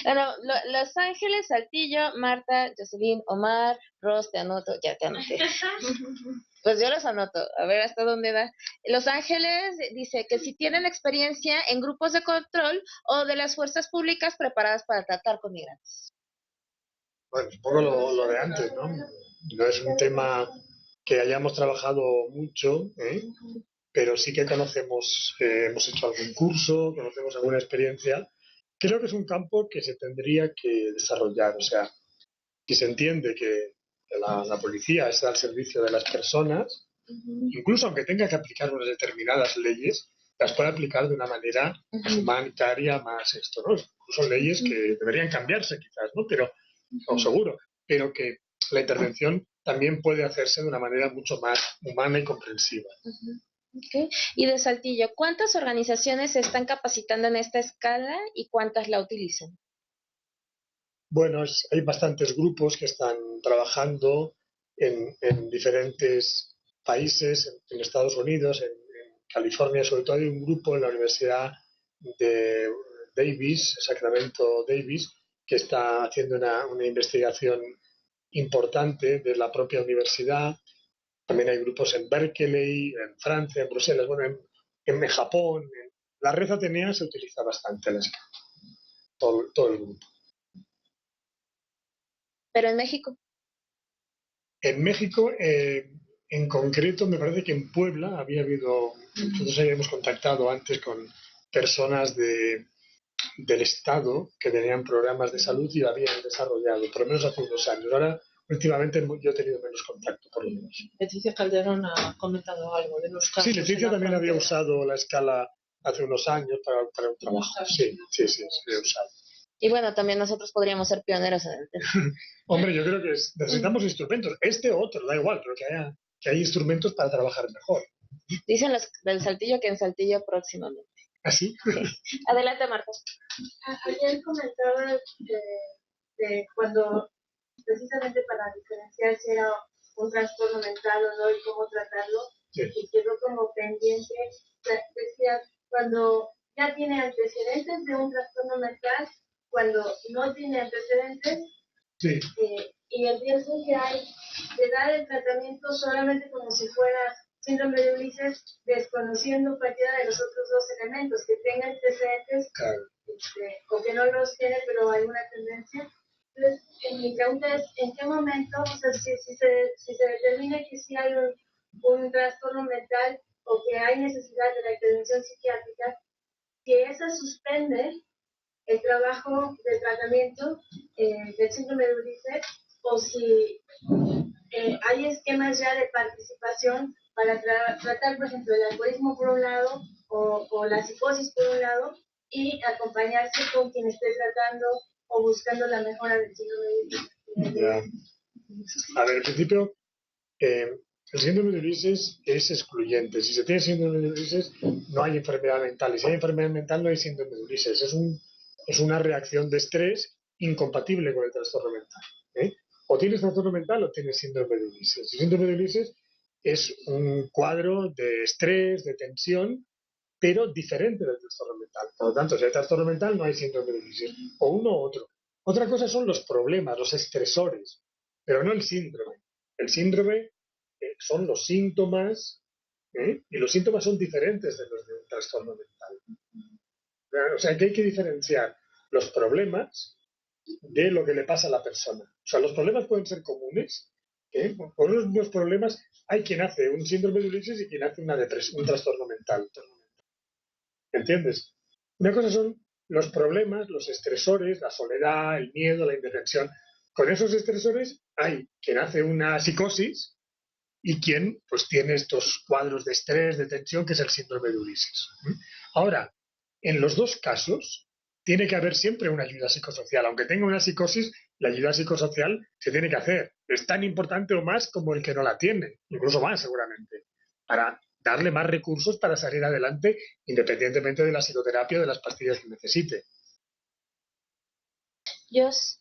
Bueno, Los Ángeles, Saltillo, Marta, Jocelyn, Omar, Ross, te anoto, ya te anoté. Pues yo los anoto, a ver hasta dónde da. Los Ángeles dice que si tienen experiencia en grupos de control o de las fuerzas públicas preparadas para tratar con migrantes. Bueno, un poco lo de antes, ¿no? No es un tema que hayamos trabajado mucho, pero sí que conocemos, hemos hecho algún curso, conocemos alguna experiencia. Creo que es un campo que se tendría que desarrollar. O sea, si se entiende que la policía está al servicio de las personas, incluso aunque tenga que aplicar unas determinadas leyes, las puede aplicar de una manera más humanitaria, más esto, ¿no? Incluso leyes que deberían cambiarse quizás, ¿no? Pero, no seguro, pero que la intervención también puede hacerse de una manera mucho más humana y comprensiva. Okay. Y de Saltillo, ¿cuántas organizaciones se están capacitando en esta escala y cuántas la utilizan? Bueno, hay bastantes grupos que están trabajando en diferentes países, en Estados Unidos, en California, sobre todo hay un grupo en la Universidad de Davis, Sacramento Davis, que está haciendo una investigación importante de la propia universidad. También hay grupos en Berkeley, en Francia, en Bruselas, bueno, en Japón. La red Atenea se utiliza bastante en la escuela, todo el grupo. Pero en México. En México, en concreto, me parece que en Puebla había habido, nosotros habíamos contactado antes con personas del Estado que tenían programas de salud y lo habían desarrollado, por lo menos hace unos años. Ahora, últimamente, yo he tenido menos contacto, por lo menos. Leticia Calderón ha comentado algo de los casos. Sí, Leticia también había usado la escala hace unos años para un trabajo. Sí, había usado. Y bueno, también nosotros podríamos ser pioneros en el tema. Hombre, yo creo que necesitamos instrumentos. Otro, da igual, pero que hay instrumentos para trabajar mejor. Dicen los del Saltillo que en Saltillo próximamente. ¿Ah, sí? Sí. Adelante, Marta. Ayer comentaba de cuando, precisamente para diferenciar si era un trastorno mental o no y cómo tratarlo, sí. Y quedó como pendiente, decía, cuando ya tiene antecedentes de un trastorno mental, cuando no tiene antecedentes, sí. Y el riesgo que hay de dar el tratamiento solamente como si fuera síndrome de Ulises, desconociendo cualquiera de los otros dos elementos, que tenga antecedentes, claro. O que no los tiene, pero hay una tendencia. Entonces, mi pregunta es, ¿en qué momento, o sea, si se determina que sí hay un trastorno mental o que hay necesidad de la intervención psiquiátrica, que esa suspende el trabajo de tratamiento del síndrome de Ulises, o si hay esquemas ya de participación para tratar, por ejemplo, el alcoholismo por un lado o la psicosis por un lado y acompañarse con quien esté tratando o buscando la mejora del síndrome de Ulises. A ver, en principio, el síndrome de Ulises es excluyente. Si se tiene síndrome de Ulises, no hay enfermedad mental. Y si hay enfermedad mental, no hay síndrome de Ulises. Es una reacción de estrés incompatible con el trastorno mental. O tienes trastorno mental o tienes síndrome de Ulises. El síndrome de Ulises es un cuadro de estrés, de tensión, pero diferente del trastorno mental. Por lo tanto, si hay trastorno mental, no hay síndrome de Ulises. O uno u otro. Otra cosa son los problemas, los estresores, pero no el síndrome. El síndrome son los síntomas, y los síntomas son diferentes de los de un trastorno mental. O sea, que hay que diferenciar los problemas de lo que le pasa a la persona. O sea, los problemas pueden ser comunes. Por los mismos problemas hay quien hace un síndrome de Ulises y quien hace un trastorno mental. ¿Entiendes? Una cosa son los problemas, los estresores, la soledad, el miedo, la indefensión. Con esos estresores hay quien hace una psicosis y quien pues tiene estos cuadros de estrés, de tensión, que es el síndrome de Ulises. Ahora, en los dos casos tiene que haber siempre una ayuda psicosocial. Aunque tenga una psicosis, la ayuda psicosocial se tiene que hacer. Es tan importante o más como el que no la tiene, incluso más seguramente, para darle más recursos para salir adelante, independientemente de la psicoterapia o de las pastillas que necesite. Jos.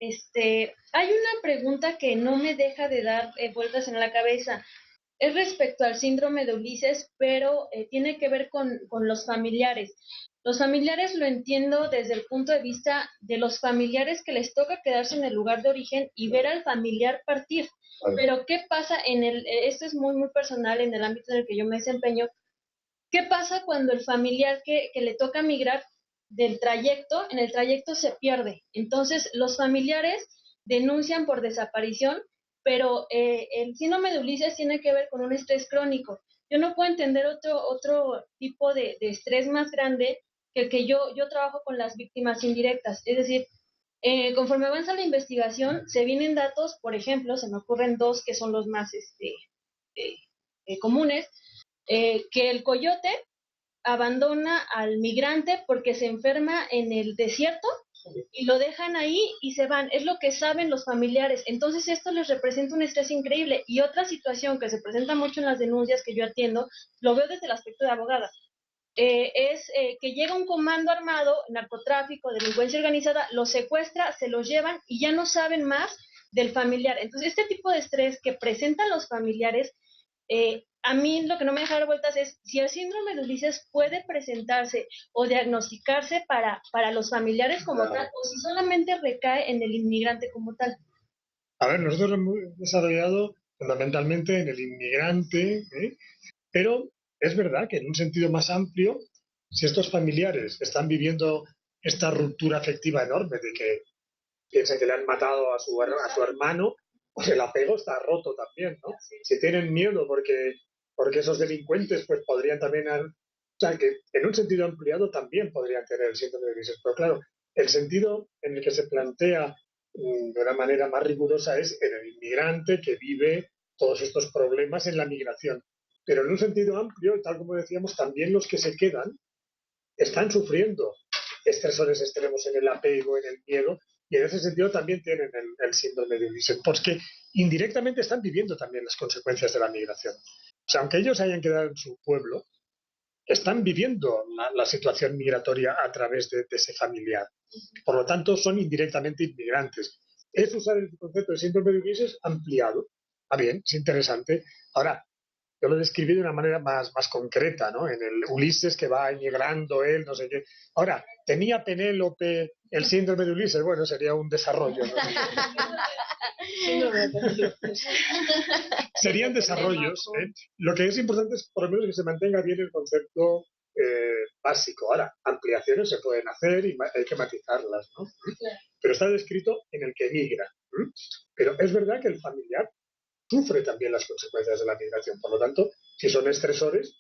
Hay una pregunta que no me deja de dar vueltas en la cabeza. Es respecto al síndrome de Ulises, pero tiene que ver con los familiares. Los familiares lo entiendo desde el punto de vista de los familiares que les toca quedarse en el lugar de origen y ver al familiar partir. Pero ¿qué pasa esto es muy, muy personal en el ámbito en el que yo me desempeño? ¿Qué pasa cuando el familiar que le toca migrar en el trayecto se pierde? Entonces, los familiares denuncian por desaparición, pero el síndrome de Ulises tiene que ver con un estrés crónico. Yo no puedo entender otro tipo de estrés más grande que el que yo trabajo con las víctimas indirectas. Es decir, conforme avanza la investigación, se vienen datos, por ejemplo, se me ocurren dos que son los más comunes, que el coyote abandona al migrante porque se enferma en el desierto y lo dejan ahí y se van. Es lo que saben los familiares. Entonces esto les representa un estrés increíble. Y otra situación que se presenta mucho en las denuncias que yo atiendo, lo veo desde el aspecto de abogada, es que llega un comando armado, narcotráfico, delincuencia organizada, los secuestra, se los llevan y ya no saben más del familiar. Entonces, este tipo de estrés que presentan los familiares, a mí lo que no me deja dar vueltas es si el síndrome de Ulises puede presentarse o diagnosticarse para los familiares como tal, o si solamente recae en el inmigrante como tal. A ver, nosotros hemos desarrollado fundamentalmente en el inmigrante, pero es verdad que en un sentido más amplio, si estos familiares están viviendo esta ruptura afectiva enorme de que piensan que le han matado a su hermano, pues el apego está roto también, ¿no? Si tienen miedo porque esos delincuentes pues podrían también, o sea, que en un sentido ampliado también podrían tener el síndrome de Ulises. Pero claro, el sentido en el que se plantea de una manera más rigurosa es en el inmigrante que vive todos estos problemas en la migración. Pero en un sentido amplio, tal como decíamos, también los que se quedan están sufriendo estresores extremos en el apego, en el miedo, y en ese sentido también tienen el síndrome de Ulises, porque indirectamente están viviendo también las consecuencias de la migración. O sea, aunque ellos hayan quedado en su pueblo, están viviendo la situación migratoria a través de ese familiar. Por lo tanto, son indirectamente inmigrantes. Es usar el concepto de síndrome de Ulises ampliado. Ah, bien, es interesante. Ahora, yo lo describí de una manera más concreta, ¿no? En el Ulises que va emigrando él, no sé qué. Ahora, ¿tenía Penélope el síndrome de Ulises? Bueno, sería un desarrollo, ¿no? Serían desarrollos. Lo que es importante es, por lo menos, que se mantenga bien el concepto básico. Ahora, ampliaciones se pueden hacer y hay que matizarlas, ¿no? Pero está descrito en el que emigra. Pero es verdad que el familiar sufre también las consecuencias de la migración. Por lo tanto, si son estresores,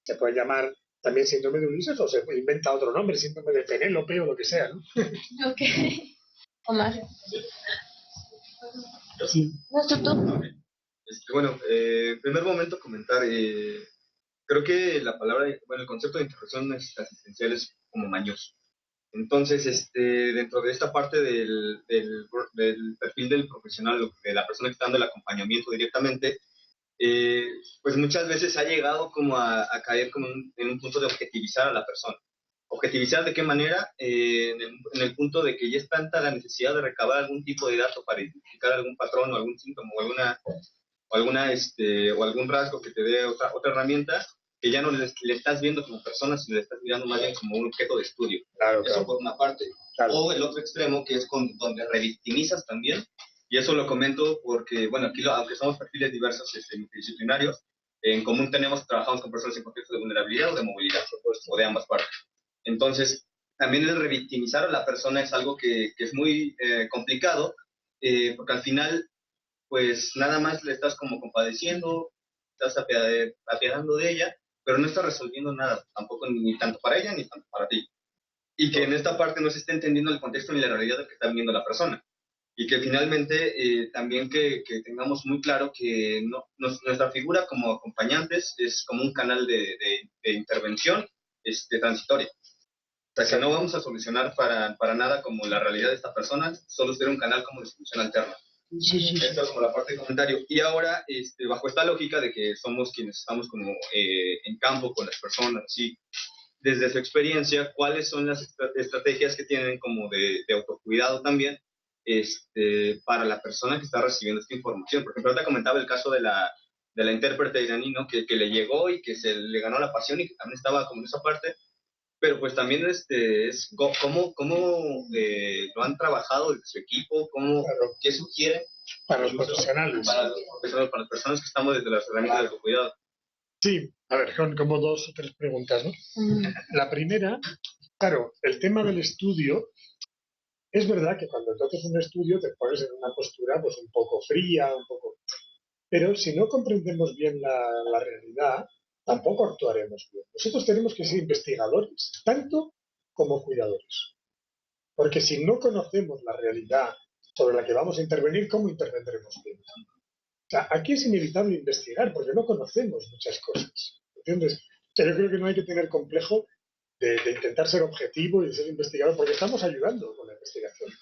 se puede llamar también síndrome de Ulises o se inventa otro nombre, síndrome de Penélope o lo que sea, ¿no? Ok. Omar. Sí. No, tú. Bueno, en primer momento comentar, creo que la palabra, bueno, el concepto de intervención asistencial es como mañoso. Entonces, dentro de esta parte del perfil del profesional, de la persona que está dando el acompañamiento directamente, pues muchas veces ha llegado como a caer como en un punto de objetivizar a la persona. ¿Objetivizar de qué manera? En el punto de que ya es tanta la necesidad de recabar algún tipo de dato para identificar algún patrón o algún síntoma o algún rasgo que te dé otra herramienta, que ya no le estás viendo como persona, sino le estás mirando más bien como un objeto de estudio. Claro, Eso por una parte. Claro. O el otro extremo, que es donde revictimizas también, y eso lo comento porque, bueno, aquí aunque somos perfiles diversos multidisciplinarios, en común trabajamos con personas en contexto de vulnerabilidad o de movilidad, o de ambas partes. Entonces, también el revictimizar a la persona es algo que es muy complicado, porque al final, pues nada más le estás como compadeciendo, estás apiadando de ella, pero no estás resolviendo nada, tampoco ni tanto para ella ni tanto para ti. Y que en esta parte no se esté entendiendo el contexto ni la realidad de que está viviendo la persona. Y que finalmente también que tengamos muy claro que nuestra figura como acompañantes es como un canal de intervención transitoria. O sea, que no vamos a solucionar para nada como la realidad de esta persona, solo ser un canal como de solución alterna. Sí. Esto es como la parte de comentario. Y ahora, bajo esta lógica de que somos quienes estamos como en campo con las personas, ¿sí? Desde su experiencia, ¿cuáles son las estrategias que tienen como de autocuidado también para la persona que está recibiendo esta información? Por ejemplo, te comentaba el caso de la intérprete iraní, ¿no? Que le llegó y que se le ganó la pasión y que también estaba como en esa parte. Pero pues también es cómo lo han trabajado desde su equipo, qué sugieren para los profesionales. Para las personas que estamos desde las herramientas de autocuidado. Sí, a ver, son como 2 o 3 preguntas, ¿no? La primera, claro, el tema del estudio, es verdad que cuando toques un estudio te pones en una postura pues un poco fría, pero si no comprendemos bien la realidad, tampoco actuaremos bien. Nosotros tenemos que ser investigadores, tanto como cuidadores. Porque si no conocemos la realidad sobre la que vamos a intervenir, ¿cómo intervendremos bien? O sea, aquí es inevitable investigar porque no conocemos muchas cosas. ¿Entiendes? O sea, yo creo que no hay que tener complejo de intentar ser objetivo y de ser investigador porque estamos ayudando con la investigación.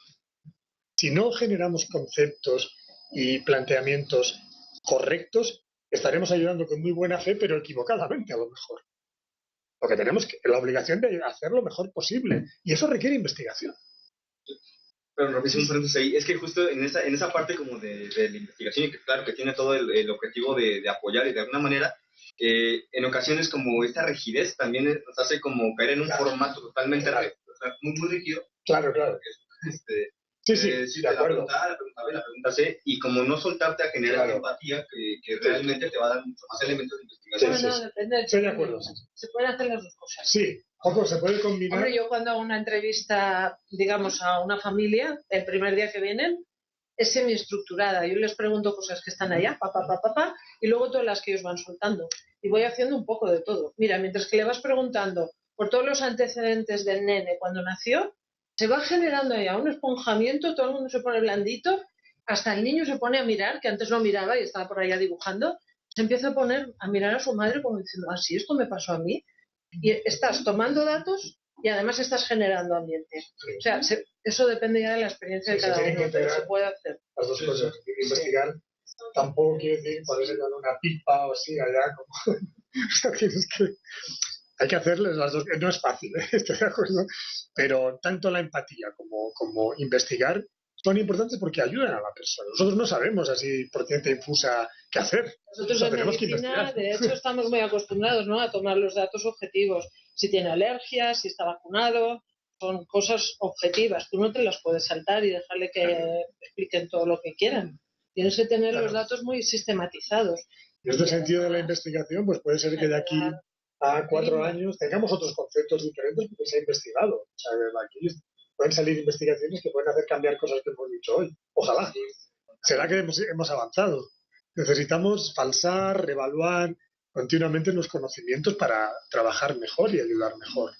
Si no generamos conceptos y planteamientos correctos, estaremos ayudando con muy buena fe, pero equivocadamente a lo mejor. Porque tenemos la obligación de hacer lo mejor posible y eso requiere investigación. Pero rapidísimo un paréntesis ahí, es que justo en esa parte como de la investigación, y que claro que tiene todo el objetivo de apoyar y de alguna manera, en ocasiones como esta rigidez también nos hace como caer en un formato totalmente o sea, muy rígido. Claro. Sí, Sí, de acuerdo. la pregunta B, la pregunta C, y como no soltarte a generar empatía, que realmente te va a dar mucho más elementos de investigación. Sí. Depende. Estoy de acuerdo. Sí. Se pueden hacer las dos cosas. Sí, ojo, se puede combinar. Hombre, yo cuando hago una entrevista, digamos, a una familia, el primer día que vienen, es semiestructurada. Yo les pregunto cosas que están allá, y luego todas las que ellos van soltando. Y voy haciendo un poco de todo. Mira, mientras que le vas preguntando por todos los antecedentes del nene cuando nació, se va generando ya un esponjamiento, todo el mundo se pone blandito, hasta el niño se pone a mirar, que antes no miraba y estaba por allá dibujando, se empieza a poner a mirar a su madre como diciendo, ah, sí, esto me pasó a mí. Y estás tomando datos y además estás generando ambiente. O sea, eso depende ya de la experiencia de cada uno, pero se puede hacer. Las dos cosas. Investigar tampoco quiere decir ponerse con una pipa o así allá. Como... Tienes que... Hay que hacerles las dos. No es fácil, estoy de acuerdo. Pero tanto la empatía como investigar son importantes porque ayudan a la persona. Nosotros no sabemos así por ciencia infusa qué hacer. Nosotros en medicina, de hecho, estamos muy acostumbrados, ¿no?, a tomar los datos objetivos. Si tiene alergias, si está vacunado, son cosas objetivas. Tú no te las puedes saltar y dejarle que expliquen todo lo que quieran. Tienes que tener los datos muy sistematizados. Y en este sentido de la investigación, pues puede ser que de aquí a 4 años tengamos otros conceptos diferentes porque se ha investigado. O sea, aquí pueden salir investigaciones que pueden hacer cambiar cosas que hemos dicho hoy. Ojalá. ¿Será que hemos avanzado? Necesitamos falsar, reevaluar continuamente los conocimientos para trabajar mejor y ayudar mejor.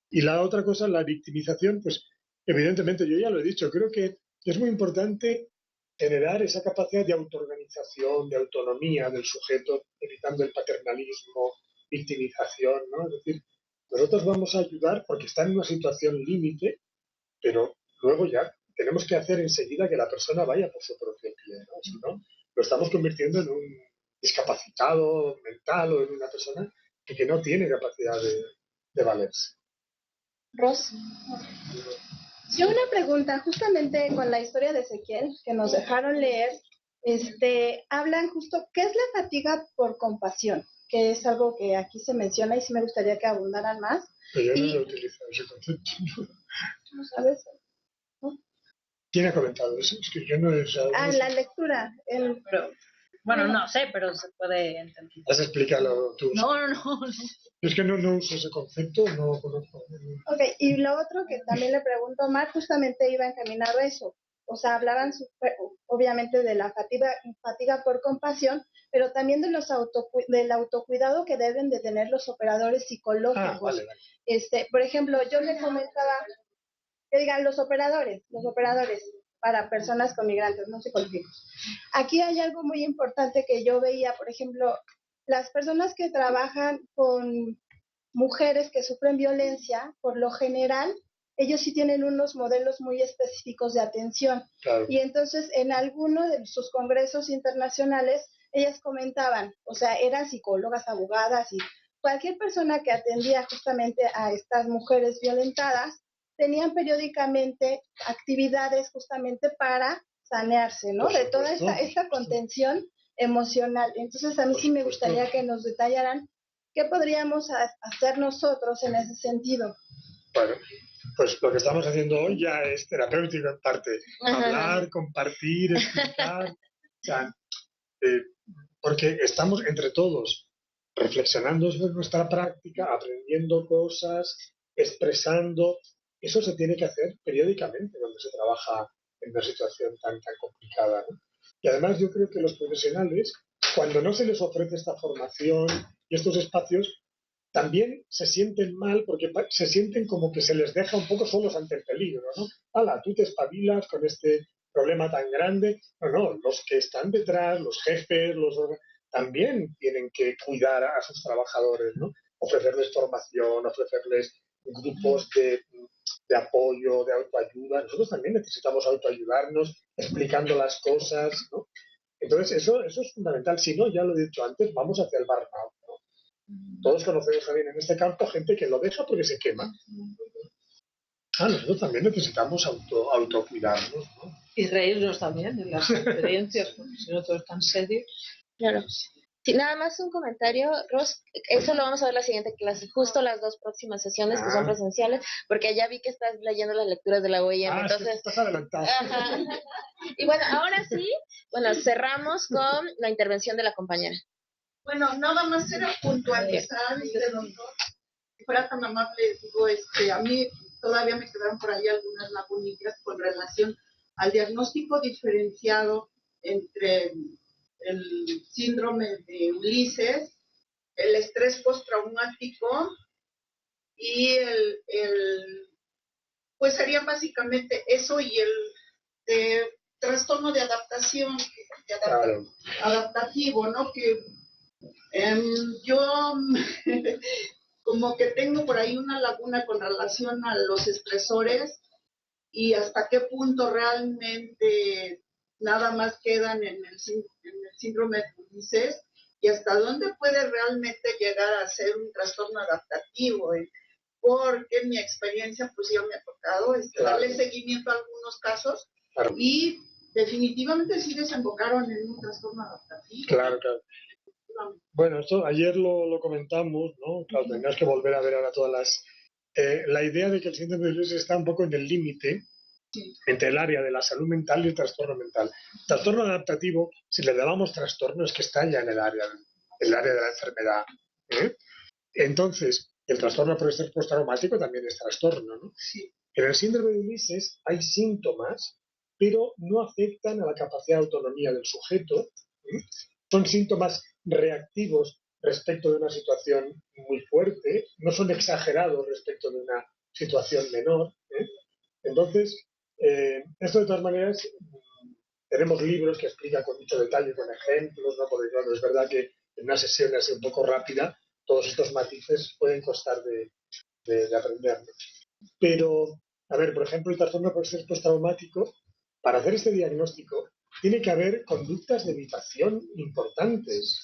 Y la otra cosa, la victimización, pues evidentemente yo ya lo he dicho, creo que es muy importante generar esa capacidad de autoorganización, de autonomía del sujeto, evitando el paternalismo, victimización, ¿no? Es decir, nosotros vamos a ayudar porque está en una situación límite, pero luego ya tenemos que hacer enseguida que la persona vaya por su propio pie, ¿no? Si no, lo estamos convirtiendo en un discapacitado mental o en una persona que no tiene capacidad de valerse. Ros. Yo una pregunta, justamente con la historia de Ezequiel, que nos dejaron leer, hablan justo, ¿qué es la fatiga por compasión? Que es algo que aquí se menciona y sí me gustaría que abundaran más. Pero yo no lo he utilizado ese concepto. ¿No sabes? ¿No? ¿Quién ha comentado eso? Es que yo no he sabido. En la lectura. Pero, bueno, no sé, pero se puede entender. Has explicado tú. No. Es que no uso ese concepto, no conozco. Ok, y lo otro que también le pregunto a Mar, justamente iba encaminado a eso. O sea, hablaban obviamente de la fatiga por compasión, pero también de del autocuidado que deben de tener los operadores psicológicos. Vale. Por ejemplo, yo le comentaba, que digan los operadores para personas con migrantes, no psicológicos. Aquí hay algo muy importante que yo veía, por ejemplo, las personas que trabajan con mujeres que sufren violencia, por lo general, ellos sí tienen unos modelos muy específicos de atención. Claro. Y entonces, en alguno de sus congresos internacionales, ellas comentaban, o sea, eran psicólogas, abogadas y cualquier persona que atendía justamente a estas mujeres violentadas, tenían periódicamente actividades justamente para sanearse, ¿no? De toda esta contención emocional. Entonces, a mí sí me gustaría que nos detallaran qué podríamos hacer nosotros en ese sentido. Bueno, pues lo que estamos haciendo hoy ya es terapéutico en parte. Hablar, compartir, explicar. O sea, porque estamos entre todos reflexionando sobre nuestra práctica, aprendiendo cosas, expresando. Eso se tiene que hacer periódicamente cuando se trabaja en una situación tan complicada, ¿no? Y además yo creo que los profesionales, cuando no se les ofrece esta formación y estos espacios, también se sienten mal porque se sienten como que se les deja un poco solos ante el peligro, ¿no? ¡Hala, tú te espabilas con este problema tan grande! No, los que están detrás, los jefes, también tienen que cuidar a sus trabajadores, ¿no? Ofrecerles formación, ofrecerles grupos de apoyo, de autoayuda. Nosotros también necesitamos autoayudarnos explicando las cosas, ¿no? Entonces eso es fundamental. Si no, ya lo he dicho antes, vamos hacia el burnout, ¿no? Todos conocemos también en este campo gente que lo deja porque se quema. Nosotros también necesitamos autocuidarnos, ¿no? Y reírnos también de las experiencias, porque si no todo es tan serio. Claro. Sí, nada más un comentario, Ros, eso lo vamos a ver la siguiente clase, justo las 2 próximas sesiones que son presenciales, porque ya vi que estás leyendo las lecturas de la OIM, entonces... estás adelantado. Ajá. Y bueno, ahora sí, cerramos con la intervención de la compañera. Bueno, nada más era puntualizar, doctor, si fuera tan amable, digo, a mí todavía me quedaron por ahí algunas lagunillas con relación al diagnóstico diferenciado entre el síndrome de Ulises, el estrés postraumático y pues serían básicamente eso y el trastorno de adaptación, adaptativo, ¿no? Que yo como que tengo por ahí una laguna con relación a los estresores y hasta qué punto realmente nada más quedan en el síndrome de Ulises y hasta dónde puede realmente llegar a ser un trastorno adaptativo, porque en mi experiencia pues ya me ha tocado darle seguimiento a algunos casos y definitivamente sí desembocaron en un trastorno adaptativo. Claro. Bueno, esto ayer lo comentamos, ¿no? Claro, tendrás que volver a ver ahora todas las... la idea de que el síndrome de Ulises está un poco en el límite entre el área de la salud mental y el trastorno mental. Trastorno adaptativo, si le llamamos trastorno, es que está ya en el área de la enfermedad. Entonces, el trastorno por estrés postraumático también es trastorno, ¿no? Sí. En el síndrome de Ulises hay síntomas, pero no afectan a la capacidad de autonomía del sujeto. Son síntomas reactivos respecto de una situación muy fuerte, no son exagerados respecto de una situación menor. Entonces, esto de todas maneras, tenemos libros que explican con mucho detalle, con ejemplos, ¿no? Porque claro, es verdad que en una sesión así un poco rápida, todos estos matices pueden costar de aprender. Pero, a ver, por ejemplo, el trastorno por estrés postraumático, para hacer este diagnóstico, tiene que haber conductas de evitación importantes,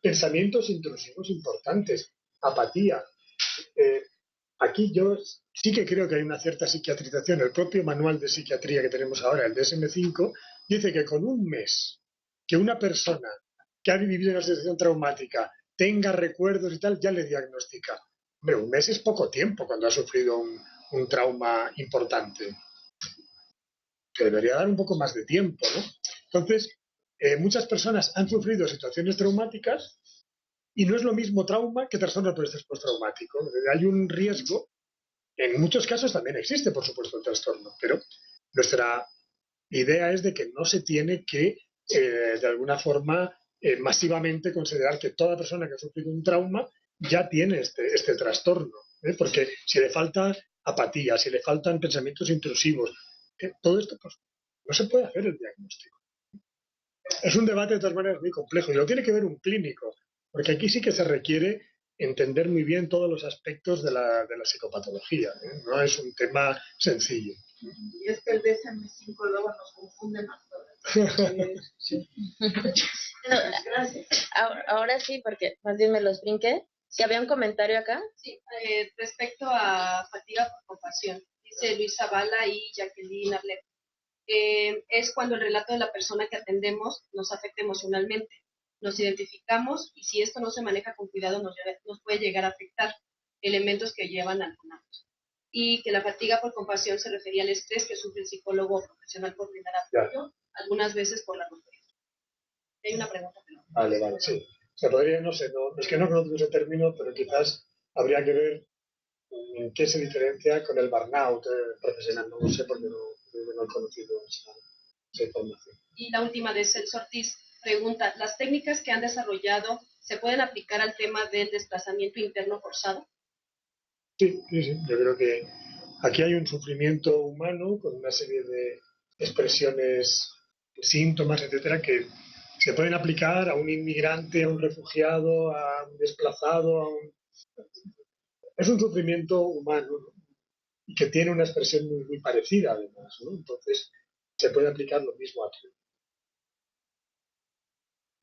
pensamientos intrusivos importantes, apatía. Aquí yo sí que creo que hay una cierta psiquiatrización. El propio manual de psiquiatría que tenemos ahora, el DSM-5, dice que con un mes que una persona que ha vivido una situación traumática tenga recuerdos y tal, ya le diagnostica. Hombre, un mes es poco tiempo cuando ha sufrido un trauma importante. Que debería dar un poco más de tiempo, ¿no? Entonces, muchas personas han sufrido situaciones traumáticas y no es lo mismo trauma que trastorno por estrés postraumático. Hay un riesgo, en muchos casos también existe, por supuesto, el trastorno, pero nuestra idea es de que no se tiene que, de alguna forma, masivamente considerar que toda persona que ha sufrido un trauma ya tiene este trastorno, porque si le falta apatía, si le faltan pensamientos intrusivos, todo esto pues, no se puede hacer el diagnóstico. Es un debate de todas maneras muy complejo y lo tiene que ver un clínico, porque aquí sí que se requiere entender muy bien todos los aspectos de la psicopatología. No es un tema sencillo. Y es que el DSM-5 luego nos confunde más todavía. Sí. Ahora sí, porque más bien me los brinqué. ¿Que había un comentario acá? Sí, respecto a fatiga por compasión. Dice Luis Zavala y Jacqueline Arlet. Es cuando el relato de la persona que atendemos nos afecta emocionalmente. Nos identificamos y si esto no se maneja con cuidado nos puede llegar a afectar elementos que llevan al burnout. Y que la fatiga por compasión se refería al estrés que sufre el psicólogo o profesional por brindar apoyo, algunas veces por la ruptura. Hay una pregunta. Vale, sí. Se podría, no sé, es que no conozco ese término, pero quizás habría que ver en qué se diferencia con el burnout profesional. No lo sé porque no he conocido esa información. Y la última de Celso Ortiz pregunta, ¿las técnicas que han desarrollado se pueden aplicar al tema del desplazamiento interno forzado? Sí. Yo creo que aquí hay un sufrimiento humano con una serie de expresiones, síntomas, etcétera, que se pueden aplicar a un inmigrante, a un refugiado, a un desplazado, Es un sufrimiento humano, ¿no? Y que tiene una expresión muy, muy parecida, además, ¿no? Entonces, se puede aplicar lo mismo a todo.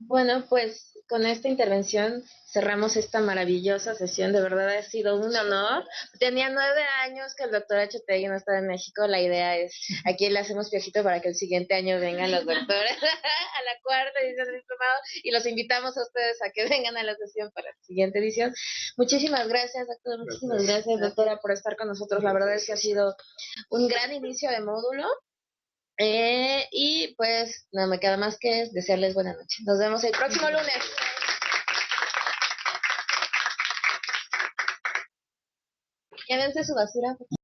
Bueno, pues con esta intervención cerramos esta maravillosa sesión. De verdad ha sido un honor. Tenía 9 años que el doctor Achotegui no estaba en México. La idea es, aquí le hacemos viajito para que el siguiente año vengan los doctores a la cuarta edición del diplomado y los invitamos a ustedes a que vengan a la sesión para la siguiente edición. Muchísimas gracias, doctor. Muchísimas gracias, doctora, por estar con nosotros. La verdad es que ha sido un gran inicio de módulo. Y pues no me queda más que desearles buena noche. Nos vemos el próximo lunes. Llévense su basura.